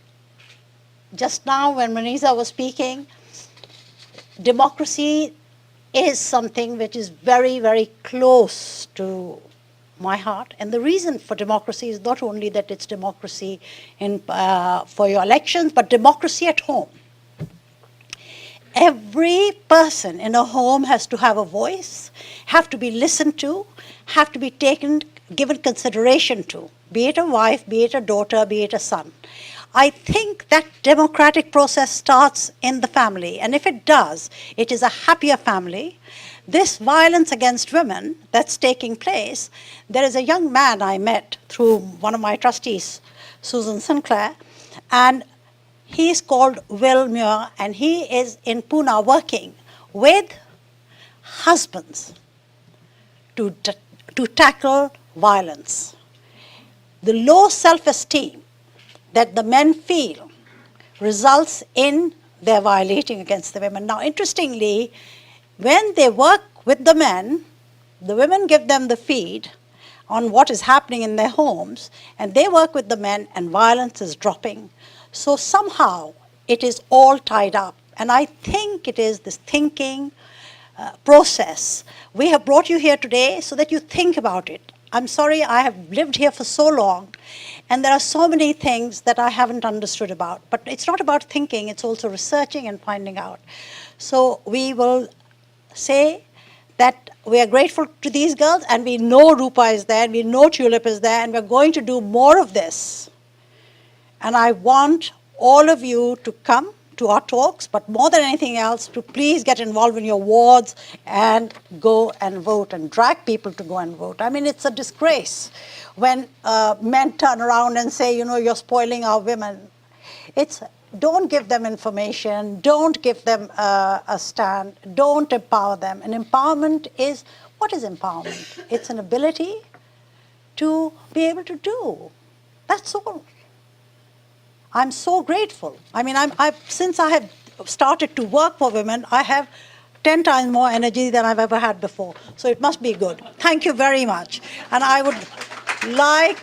just now when Muniza was speaking, democracy is something which is very, very close to my heart. And the reason for democracy is not only that it's democracy for your elections, but democracy at home. Every person in a home has to have a voice, have to be listened to, have to be given consideration to, be it a wife, be it a daughter, be it a son. I think that democratic process starts in the family, and if it does, it is a happier family. This violence against women that's taking place, there is a young man I met through one of my trustees, Susan Sinclair, and he is called Will Muir, and he is in Pune working with husbands to tackle violence. The low self-esteem that the men feel results in their violating against the women. Now, interestingly, when they work with the men, the women give them the feed on what is happening in their homes, and they work with the men, and violence is dropping. So somehow it is all tied up. And I think it is this thinking process. We have brought you here today so that you think about it. I'm sorry, I have lived here for so long, and there are so many things that I haven't understood about. But it's not about thinking, it's also researching and finding out. So we will say that we are grateful to these girls, and we know Rupa is there, and we know Tulip is there, and we're going to do more of this. And I want all of you to come to our talks, but more than anything else, to please get involved in your wards and go and vote and drag people to go and vote. I mean, it's a disgrace when men turn around and say, you know, you're spoiling our women. Don't give them information, don't give them a stand, don't empower them. And empowerment is, what is empowerment? It's an ability to be able to do. That's all. I'm so grateful. I mean, since I have started to work for women, I have 10 times more energy than I've ever had before. So it must be good. Thank you very much. And I would like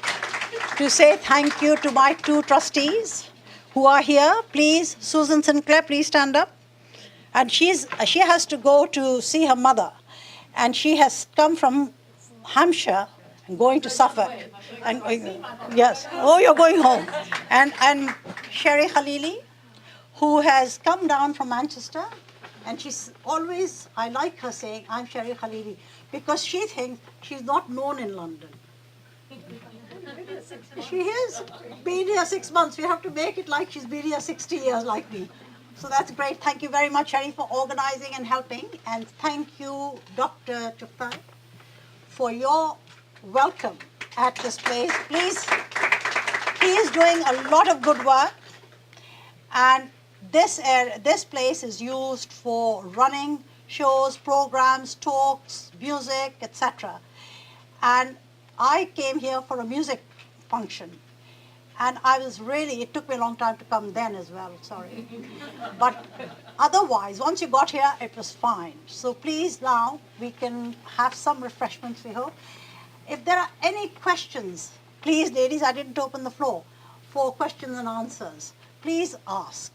to say thank you to my 2 trustees who are here. Please, Susan Sinclair, please stand up. And she has to go to see her mother. And she has come from Hampshire and going to Suffolk. And yes, oh, you're going home. And Sherry Khalili, who has come down from Manchester, and she's always, I like her saying, I'm Sherry Khalili, because she thinks she's not known in London. She has been here 6 months. We have to make it like she's been here 60 years like me. So that's great. Thank you very much, Sherry, for organizing and helping. And thank you, Dr. Chuptai, for your welcome at this place. Please, he is doing a lot of good work. And this place is used for running shows, programs, talks, music, etc. And I came here for a music function. And I was really, it took me a long time to come then as well, sorry. But otherwise, once you got here, it was fine. So please now, we can have some refreshments, we hope. If there are any questions, please, ladies, I didn't open the floor for questions and answers. Please ask.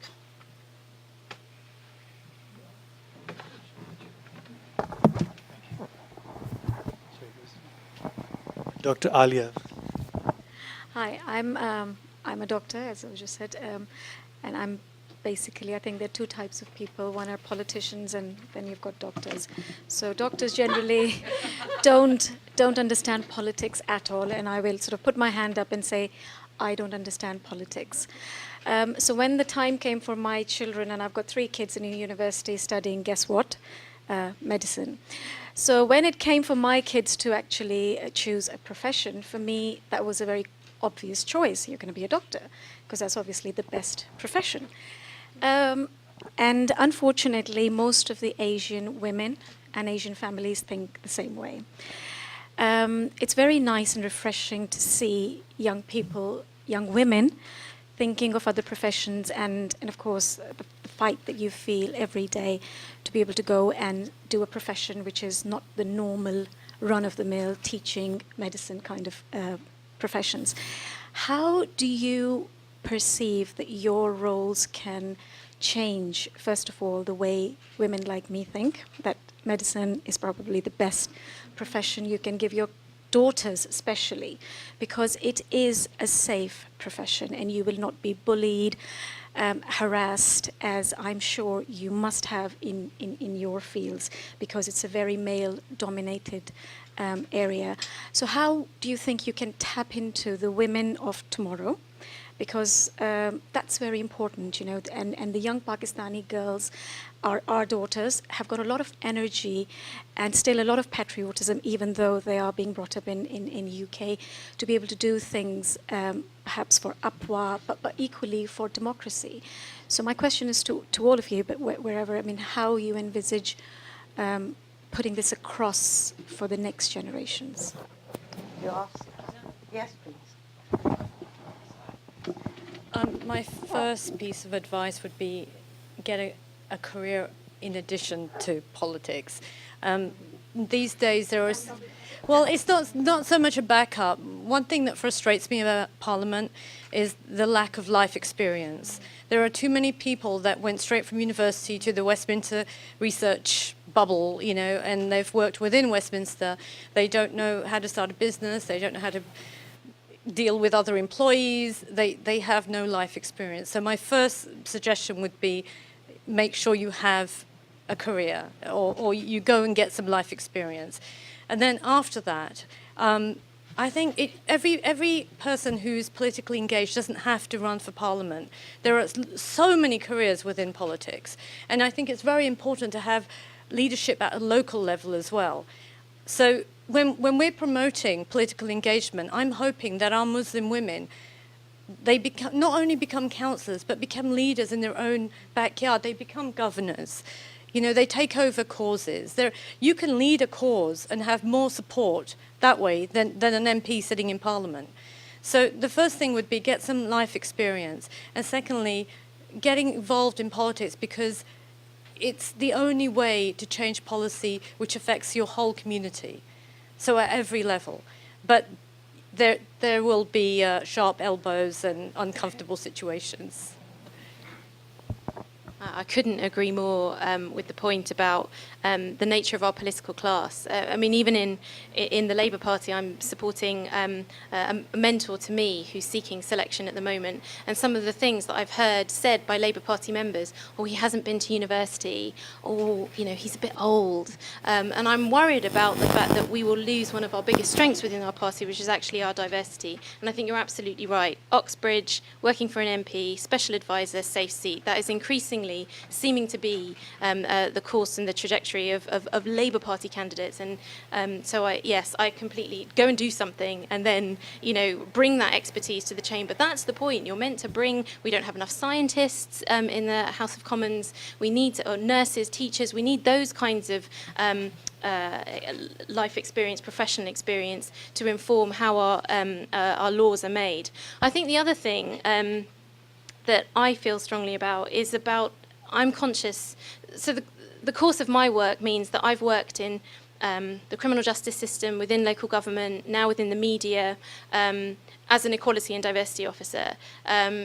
Dr. Alia. Hi, I'm a doctor, as I just said, and I'm basically, I think there are 2 types of people. One are politicians, and then you've got doctors. So doctors generally don't understand politics at all, and I will sort of put my hand up and say, I don't understand politics. So when the time came for my children, and I've got 3 kids in a university studying, guess what? Medicine. So when it came for my kids to actually choose a profession, for me, that was a very obvious choice. You're going to be a doctor, because that's obviously the best profession. And unfortunately, most of the Asian women and Asian families think the same way. It's very nice and refreshing to see young people, young women, thinking of other professions, and of course, the fight that you feel every day to be able to go and do a profession which is not the normal run-of-the-mill teaching medicine kind of professions. How do you perceive that your roles can change, first of all, the way women like me think, that medicine is probably the best profession you can give your daughters especially, because it is a safe profession and you will not be bullied, harassed, as I'm sure you must have in your fields, because it's a very male-dominated area. So how do you think you can tap into the women of tomorrow? Because that's very important, you know, and the young Pakistani girls, our daughters, have got a lot of energy and still a lot of patriotism, even though they are being brought up in UK, to be able to do things perhaps for Apwa, but equally for democracy. So my question is to all of you, but wherever, I mean, how you envisage putting this across for the next generations. You ask? Yes, please. My first piece of advice would be get a career in addition to politics. These days there is, well, it's not so much a backup. One thing that frustrates me about Parliament is the lack of life experience. There are too many people that went straight from university to the Westminster research bubble, you know, and they've worked within Westminster. They don't know how to start a business. They don't know how to deal with other employees. They have no life experience. So my first suggestion would be make sure you have a career, or you go and get some life experience. And then after that, I think every person who's politically engaged doesn't have to run for parliament. There are so many careers within politics, and I think it's very important to have leadership at a local level as well. So when we're promoting political engagement, I'm hoping that our Muslim women, they not only become councillors, but become leaders in their own backyard. They become governors. You know, they take over causes. You can lead a cause and have more support that way than an MP sitting in Parliament. So the first thing would be get some life experience. And secondly, getting involved in politics, because it's the only way to change policy which affects your whole community. So at every level. But there will be sharp elbows and uncomfortable situations. I couldn't agree more with the point about the nature of our political class. I mean, even in the Labour Party, I'm supporting a mentor to me who's seeking selection at the moment. And some of the things that I've heard said by Labour Party members, oh, he hasn't been to university, or, you know, he's a bit old. And I'm worried about the fact that we will lose one of our biggest strengths within our party, which is actually our diversity. And I think you're absolutely right. Oxbridge, working for an MP, special advisor, safe seat, that is increasingly seeming to be the course and the trajectory of Labour Party candidates. And so I completely go and do something and then, you know, bring that expertise to the chamber. That's the point. You're meant to bring, we don't have enough scientists in the House of Commons. We need nurses, teachers, we need those kinds of life experience, professional experience to inform how our laws are made. I think the other thing that I feel strongly about is about, I'm conscious, so the course of my work means that I've worked in the criminal justice system, within local government, now within the media, as an equality and diversity officer.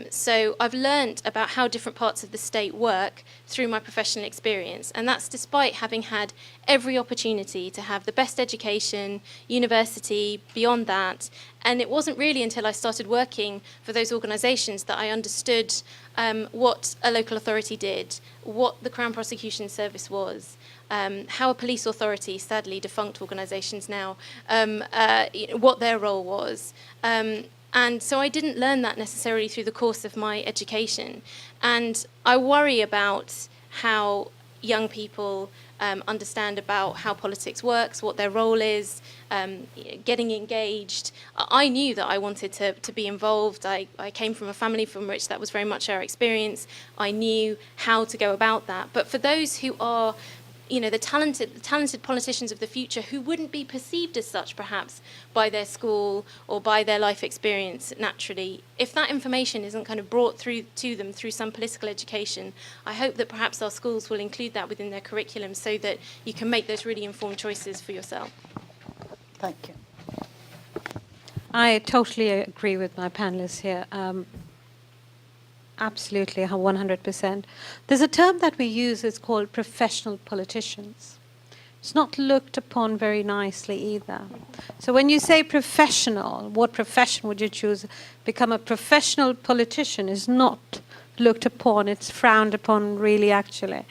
So I've learnt about how different parts of the state work through my professional experience, and that's despite having had every opportunity to have the best education, university, beyond that. And it wasn't really until I started working for those organisations that I understood what a local authority did, what the Crown Prosecution Service was, how a police authority, sadly defunct organisations now, what their role was. And so I didn't learn that necessarily through the course of my education. And I worry about how young people understand about how politics works, what their role is, getting engaged. I knew that I wanted to be involved. I came from a family from which that was very much our experience. I knew how to go about that. But for those who are, you know, the talented politicians of the future who wouldn't be perceived as such perhaps by their school or by their life experience naturally, if that information isn't kind of brought through to them through some political education, I hope that perhaps our schools will include that within their curriculum so that you can make those really informed choices for yourself. Thank you. I totally agree with my panelists here. Absolutely, 100%. There's a term that we use, it's called professional politicians. It's not looked upon very nicely either. So when you say professional, what profession would you choose? Become a professional politician is not looked upon, it's frowned upon really actually.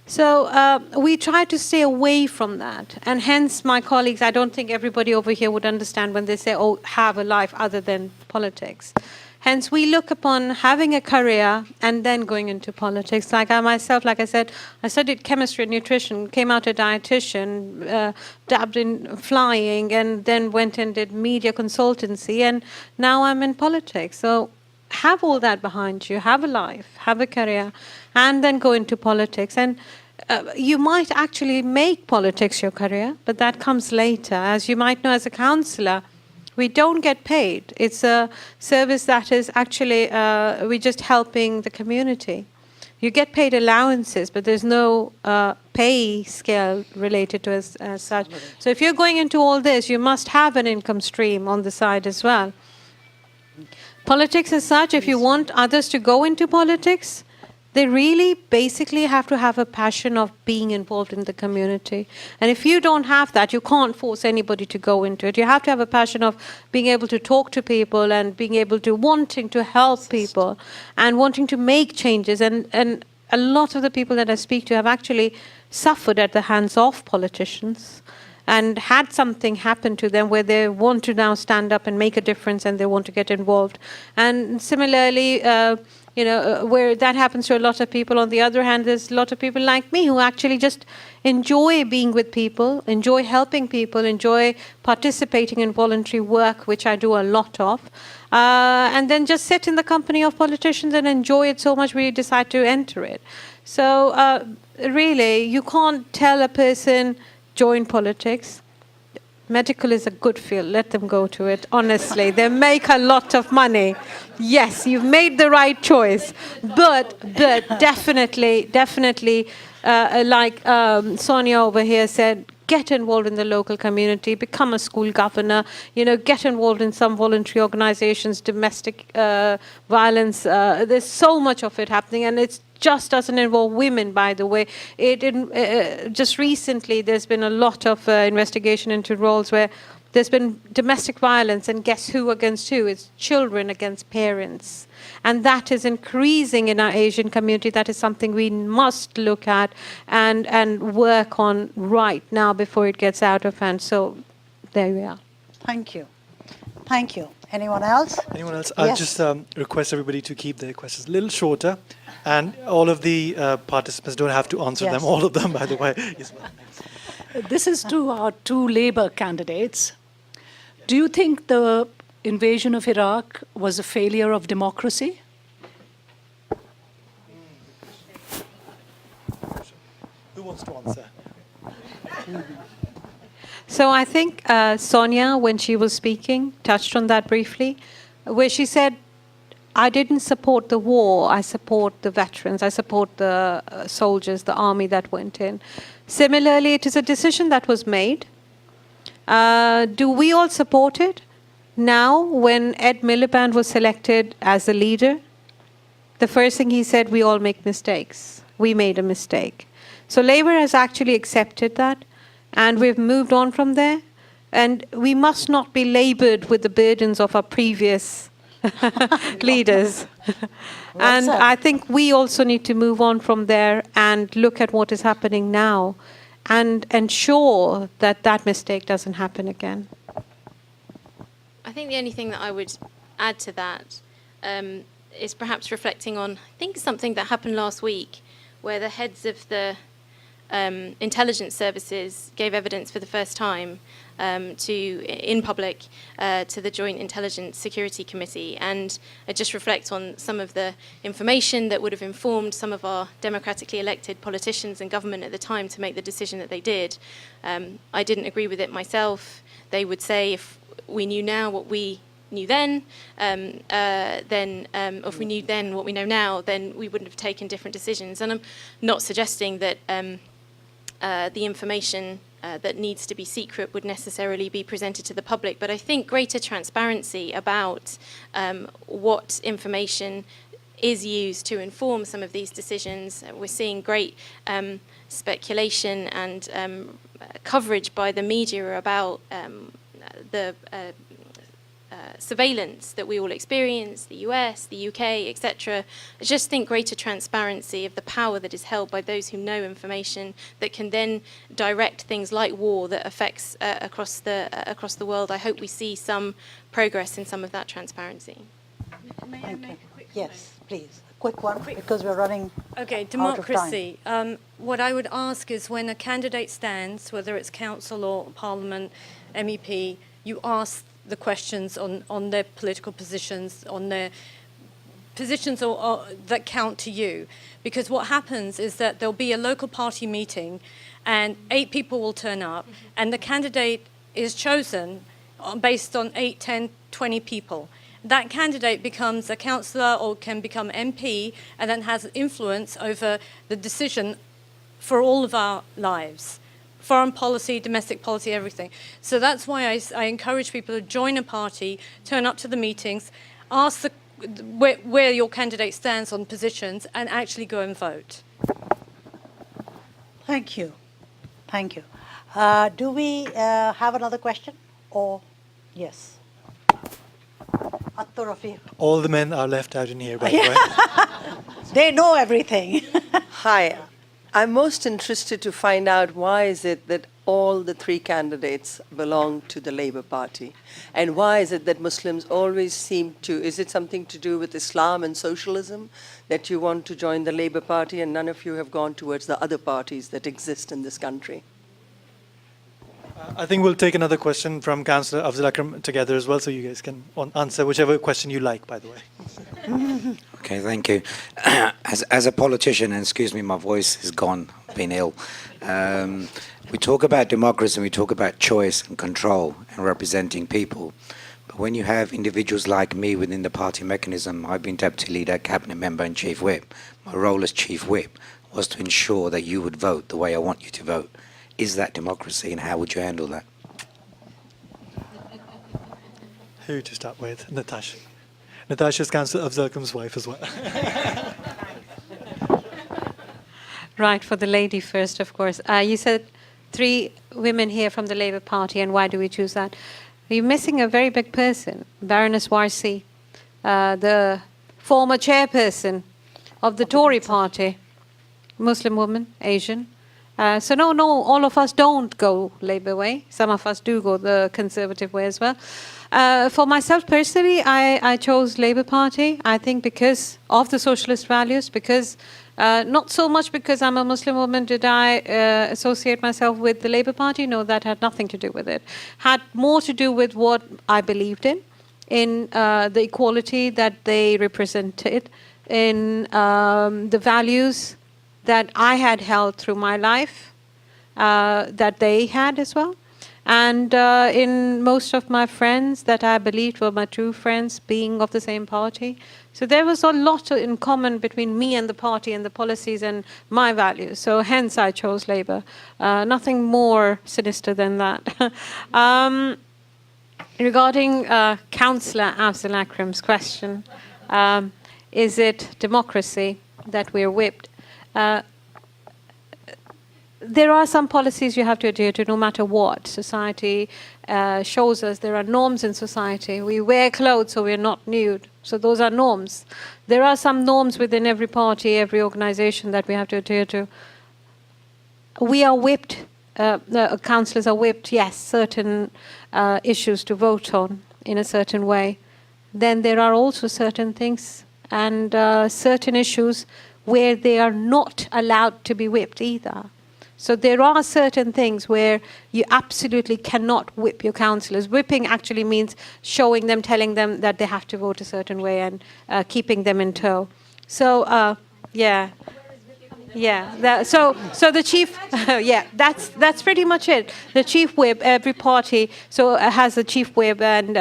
So we try to stay away from that. And hence my colleagues, I don't think everybody over here would understand when they say, oh, have a life other than politics. Hence, we look upon having a career and then going into politics. Like I myself, like I said, I studied chemistry and nutrition, came out a dietitian, dabbed in flying, and then went and did media consultancy, and now I'm in politics. So have all that behind you, have a life, have a career, and then go into politics. And you might actually make politics your career, but that comes later. As you might know, as a councillor, we don't get paid. It's a service that is actually, we're just helping the community. You get paid allowances, but there's no pay scale related to as such. So if you're going into all this, you must have an income stream on the side as well. Politics as such, if you want others to go into politics, they really basically have to have a passion of being involved in the community. And if you don't have that, you can't force anybody to go into it. You have to have a passion of being able to talk to people and being able to wanting to help people and wanting to make changes. And a lot of the people that I speak to have actually suffered at the hands of politicians. and had something happen to them where they want to now stand up and make a difference and they want to get involved. And similarly, where that happens to a lot of people. On the other hand, there's a lot of people like me who actually just enjoy being with people, enjoy helping people, enjoy participating in voluntary work, which I do a lot of, and then just sit in the company of politicians and enjoy it so much we decide to enter it. So really, you can't tell a person, join politics. Medical is a good field. Let them go to it. Honestly, they make a lot of money. Yes, you've made the right choice. But definitely, like Sonia over here said, get involved in the local community, become a school governor, get involved in some voluntary organizations, domestic violence. There's so much of it happening, and it just doesn't involve women, by the way. Just recently, there's been a lot of investigation into roles where there's been domestic violence, and guess who against who? It's children against parents. And that is increasing in our Asian community. That is something we must look at and work on right now before it gets out of hand. So there we are. Thank you. Thank you. Anyone else? Anyone else? Yes. I'll just request everybody to keep their questions a little shorter. And all of the participants don't have to answer them, all of them, by the way. Yes, This is to our two Labour candidates. Do you think the invasion of Iraq was a failure of democracy? Who wants to answer? So I think Sonia, when she was speaking, touched on that briefly, where she said, I didn't support the war, I support the veterans, I support the soldiers, the army that went in. Similarly, it is a decision that was made. Do we all support it? Now, when Ed Miliband was selected as the leader, the first thing he said, we all make mistakes. We made a mistake. So Labour has actually accepted that, and we've moved on from there. And we must not be laboured with the burdens of our previous leaders. And I think we also need to move on from there and look at what is happening now and ensure that that mistake doesn't happen again. I think the only thing that I would add to that is perhaps reflecting on, I think, something that happened last week, where the heads of the intelligence services gave evidence for the first time in public to the Joint Intelligence Security Committee, and just reflect on some of the information that would have informed some of our democratically elected politicians and government at the time to make the decision that they did. I didn't agree with it myself. They would say, if we knew now what we knew then, if we knew then what we know now, then we wouldn't have taken different decisions. And I'm not suggesting that the information that needs to be secret would necessarily be presented to the public, but I think greater transparency about what information is used to inform some of these decisions. We're seeing great speculation and coverage by the media about the surveillance that we all experience, the US, the UK, etc. I just think greater transparency of the power that is held by those who know information that can then direct things like war that affects across the world. I hope we see some progress in some of that transparency. May I make a quick comment? Yes, please. A quick one, because we're running Okay, out democracy. of time. What I would ask is when a candidate stands, whether it's council or parliament, MEP, you ask the questions on their political positions, on their positions or that count to you. Because what happens is that there'll be a local party meeting and 8 people will turn up and the candidate is chosen based on 8, 10, 20 people. That candidate becomes a councillor or can become MP and then has influence over the decision for all of our lives. Foreign policy, domestic policy, everything. So that's why I encourage people to join a party, turn up to the meetings, ask where your candidate stands on positions, and actually go and vote. Thank you. Thank you. Do we have another question? Or yes? All the men are left out in here, by the way. They know everything. Hi. I'm most interested to find out why is it that all the three candidates belong to the Labour Party? And why is it that Muslims always seem to, is it something to do with Islam and socialism that you want to join the Labour Party and none of you have gone towards the other parties that exist in this country? I think we'll take another question from Councillor Afzal Akram together as well, so you guys can answer whichever question you like, by the way. Okay, thank you. As a politician, and excuse me, my voice is gone, I've been ill. We talk about democracy and we talk about choice and control and representing people. But when you have individuals like me within the party mechanism, I've been deputy leader, cabinet member and chief whip. My role as chief whip was to ensure that you would vote the way I want you to vote. Is that democracy, and how would you handle that? Who to start with? Natasha. Natasha's Councillor Afzal Akram's wife as well. Right, for the lady first, of course. You said 3 women here from the Labour Party, and why do we choose that? You're missing a very big person, Baroness Warsi, the former chairperson of the Tory party, Muslim woman, Asian. So no, all of us don't go Labour way. Some of us do go the Conservative way as well. For myself personally, I chose Labour Party, I think because of the socialist values, because not so much because I'm a Muslim woman did I associate myself with the Labour Party. No, that had nothing to do with it. Had more to do with what I believed in the equality that they represented, in the values that I had held through my life, that they had as well. And in most of my friends that I believed were my true friends being of the same party. So there was a lot in common between me and the party and the policies and my values. So hence I chose Labour. Nothing more sinister than that. Regarding Councillor Afzal Akram's question, is it democracy that we're whipped? There are some policies you have to adhere to no matter what. Society shows us there are norms in society. We wear clothes so we're not nude. So those are norms. There are some norms within every party, every organization that we have to adhere to. We are whipped. The councillors are whipped, yes, certain issues to vote on in a certain way. Then there are also certain things and certain issues where they are not allowed to be whipped either. So there are certain things where you absolutely cannot whip your councillors. Whipping actually means showing them, telling them that they have to vote a certain way and keeping them in tow. So, yeah. Yeah, so the chief, yeah, that's pretty much it. The chief whip, every party has a chief whip, and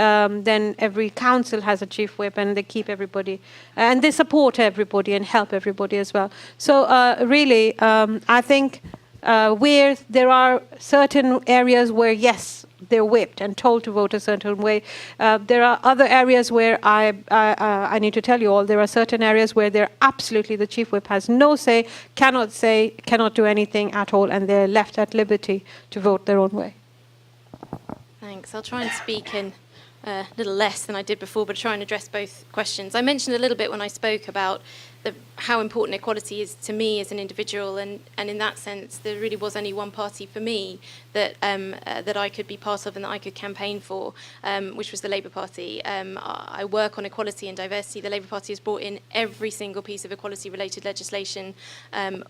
then every council has a chief whip, and they keep everybody, and they support everybody and help everybody as well. So really, I think where there are certain areas where, yes, they're whipped and told to vote a certain way. There are other areas where I need to tell you all, there are certain areas where they're absolutely, the chief whip has no say, cannot do anything at all, and they're left at liberty to vote their own way. Thanks. I'll try and speak in a little less than I did before, but try and address both questions. I mentioned a little bit when I spoke about how important equality is to me as an individual, and in that sense, there really was only one party for me that that I could be part of and that I could campaign for, which was the Labour Party. I work on equality and diversity. The Labour Party has brought in every single piece of equality-related legislation,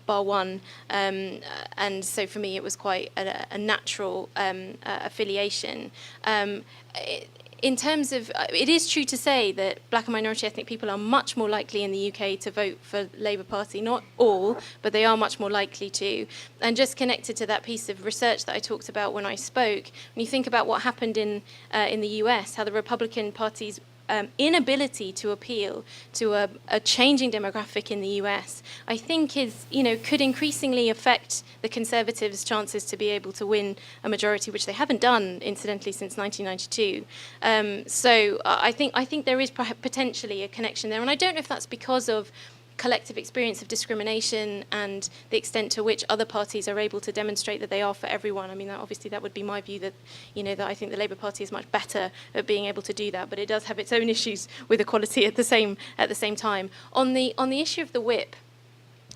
bar one, and so for me it was quite a natural affiliation. In terms of, it is true to say that black and minority ethnic people are much more likely in the UK to vote for Labour Party. Not all, but they are much more likely to. And just connected to that piece of research that I talked about when I spoke, when you think about what happened in the US, how the Republican Party's inability to appeal to a changing demographic in the US, I think could increasingly affect the Conservatives' chances to be able to win a majority, which they haven't done, incidentally, since 1992. So I think there is potentially a connection there, and I don't know if that's because of collective experience of discrimination and the extent to which other parties are able to demonstrate that they are for everyone. I mean, obviously that would be my view, that that I think the Labour Party is much better at being able to do that, but it does have its own issues with equality at the same time. On the issue of the whip,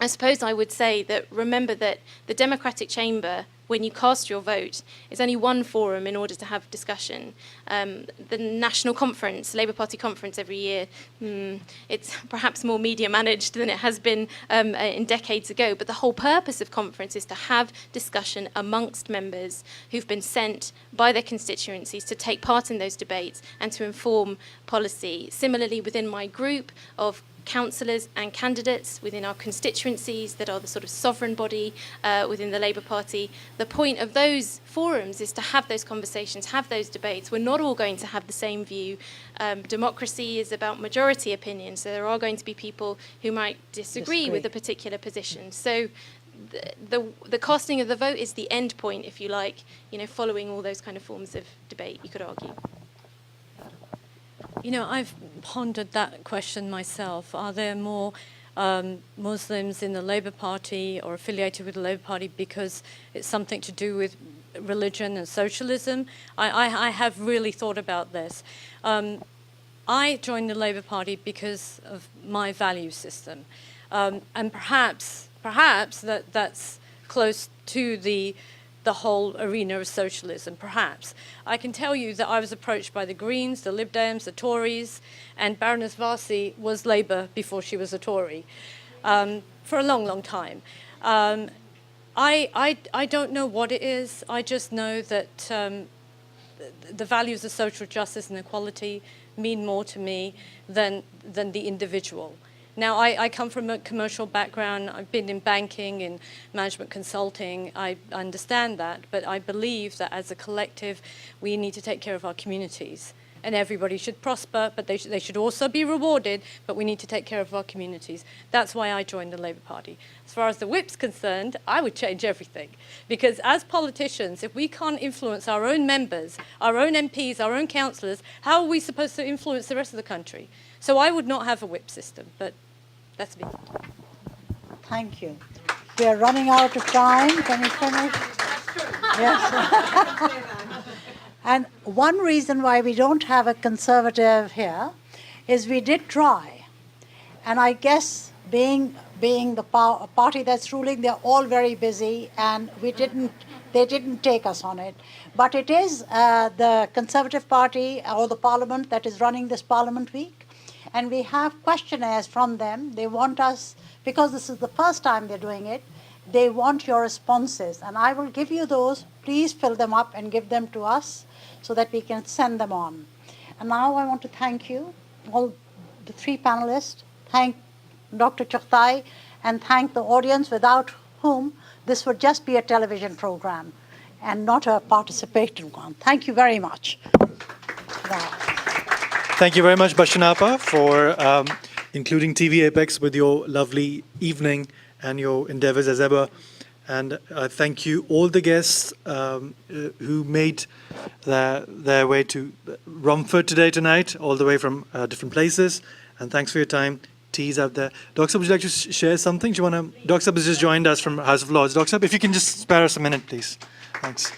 I suppose I would say that remember that the democratic chamber when you cast your vote, it's only one forum in order to have discussion. The National Conference, Labour Party conference every year, it's perhaps more media managed than it has been in decades ago, but the whole purpose of conference is to have discussion amongst members who've been sent by their constituencies to take part in those debates and to inform policy. Similarly, within my group of councillors and candidates within our constituencies that are the sort of sovereign body within the Labour Party, the point of those forums is to have those conversations, have those debates. We're not all going to have the same view. Democracy is about majority opinion, so there are going to be people who might disagree with a particular position. So the casting of the vote is the end point, if you like, following all those kind of forms of debate, you could argue. I've pondered that question myself. Are there more Muslims in the Labour Party or affiliated with the Labour Party because it's something to do with religion and socialism? I have really thought about this. I joined the Labour Party because of my value system. And perhaps that's close to the whole arena of socialism, perhaps. I can tell you that I was approached by the Greens, the Lib Dems, the Tories, and Baroness Varsi was Labour before she was a Tory, for a long, long time. I don't know what it is. I just know that the values of social justice and equality mean more to me than the individual. Now, I come from a commercial background. I've been in banking, in management consulting. I understand that, but I believe that as a collective, we need to take care of our communities. And everybody should prosper, but they should also be rewarded, but we need to take care of our communities. That's why I joined the Labour Party. As far as the whip's concerned, I would change everything. Because as politicians, if we can't influence our own members, our own MPs, our own councillors, how are we supposed to influence the rest of the country? So I would not have a whip system, but that's me. Thank you. We are running out of time. Can you finish? Yes. And one reason why we don't have a Conservative here is we did try. And I guess being the party that's ruling, they're all very busy, and they didn't take us on it. But it is the Conservative Party or the Parliament that is running this Parliament Week. And we have questionnaires from them. They want us, because this is the first time they're doing it, they want your responses. And I will give you those. Please fill them up and give them to us so that we can send them on. And now I want to thank you, all the three panelists, thank Dr. Choktai, and thank the audience, without whom this would just be a television program and not a participatory one. Thank you very much. Thank you very much, Bashanapa, for including TVapex with your lovely evening and your endeavors as ever. And thank you all the guests who made their way to Romford tonight, all the way from different places. And thanks for your time. Teas out there. Dr. Sab, would you like to share something? Do you want to? Dr. Sab has just joined us from House of Lords. Dr. Sab, if you can just spare us a minute, please. Thanks.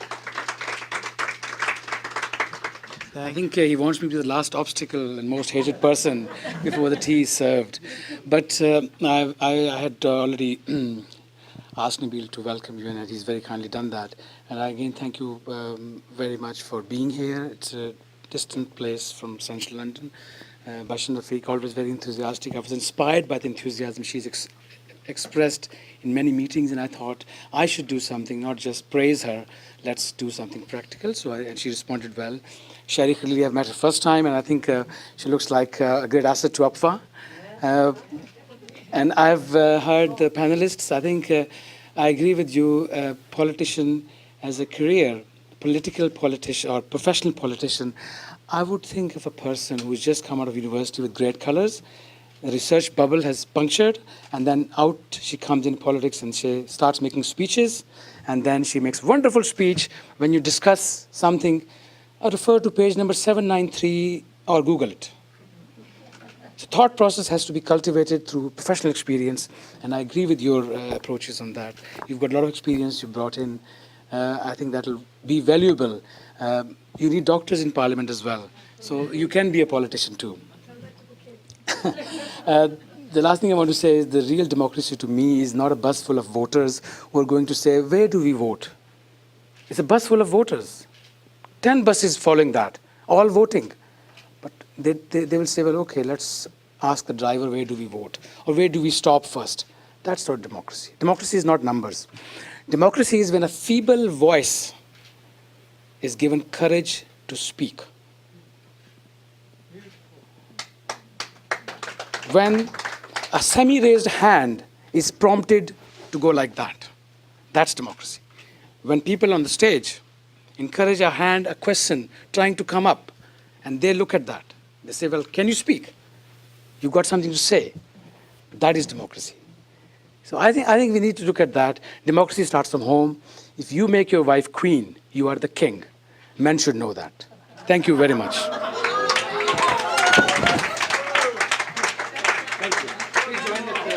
I think he wants me to be the last obstacle and most hated person before the tea is served. But I had already asked Nabil to welcome you, and he's very kindly done that. And again, thank you very much for being here. It's a distant place from central London. Bashan Rafiq, always very enthusiastic. I was inspired by the enthusiasm she's expressed in many meetings, and I thought I should do something, not just praise her. Let's do something practical. And she responded well. Shari Khalili, I've met her first time, and I think she looks like a great asset to Apwa. And I've heard the panelists. I think I agree with you. Politician as a career, political politician or professional politician, I would think of a person who's just come out of university with great colors. The research bubble has punctured, and then out she comes in politics and she starts making speeches, and then she makes wonderful speech. When you discuss something, I refer to page number 793 or Google it. So thought process has to be cultivated through professional experience, and I agree with your approaches on that. You've got a lot of experience you brought in. I think that will be valuable. You need doctors in parliament as well, so you can be a politician too. The last thing I want to say is the real democracy to me is not a bus full of voters who are going to say, where do we vote? It's a bus full of voters. 10 buses following that, all voting. But they will say, well, okay, let's ask the driver, where do we vote? Or where do we stop first? That's not democracy. Democracy is not numbers. Democracy is when a feeble voice is given courage to speak. When a semi-raised hand is prompted to go like that, that's democracy. When people on the stage encourage a hand, a question trying to come up, and they look at that, they say, well, can you speak? You've got something to say. That is democracy. So I think we need to look at that. Democracy starts from home. If you make your wife queen, you are the king. Men should know that. Thank you very much. Thank you. Please join the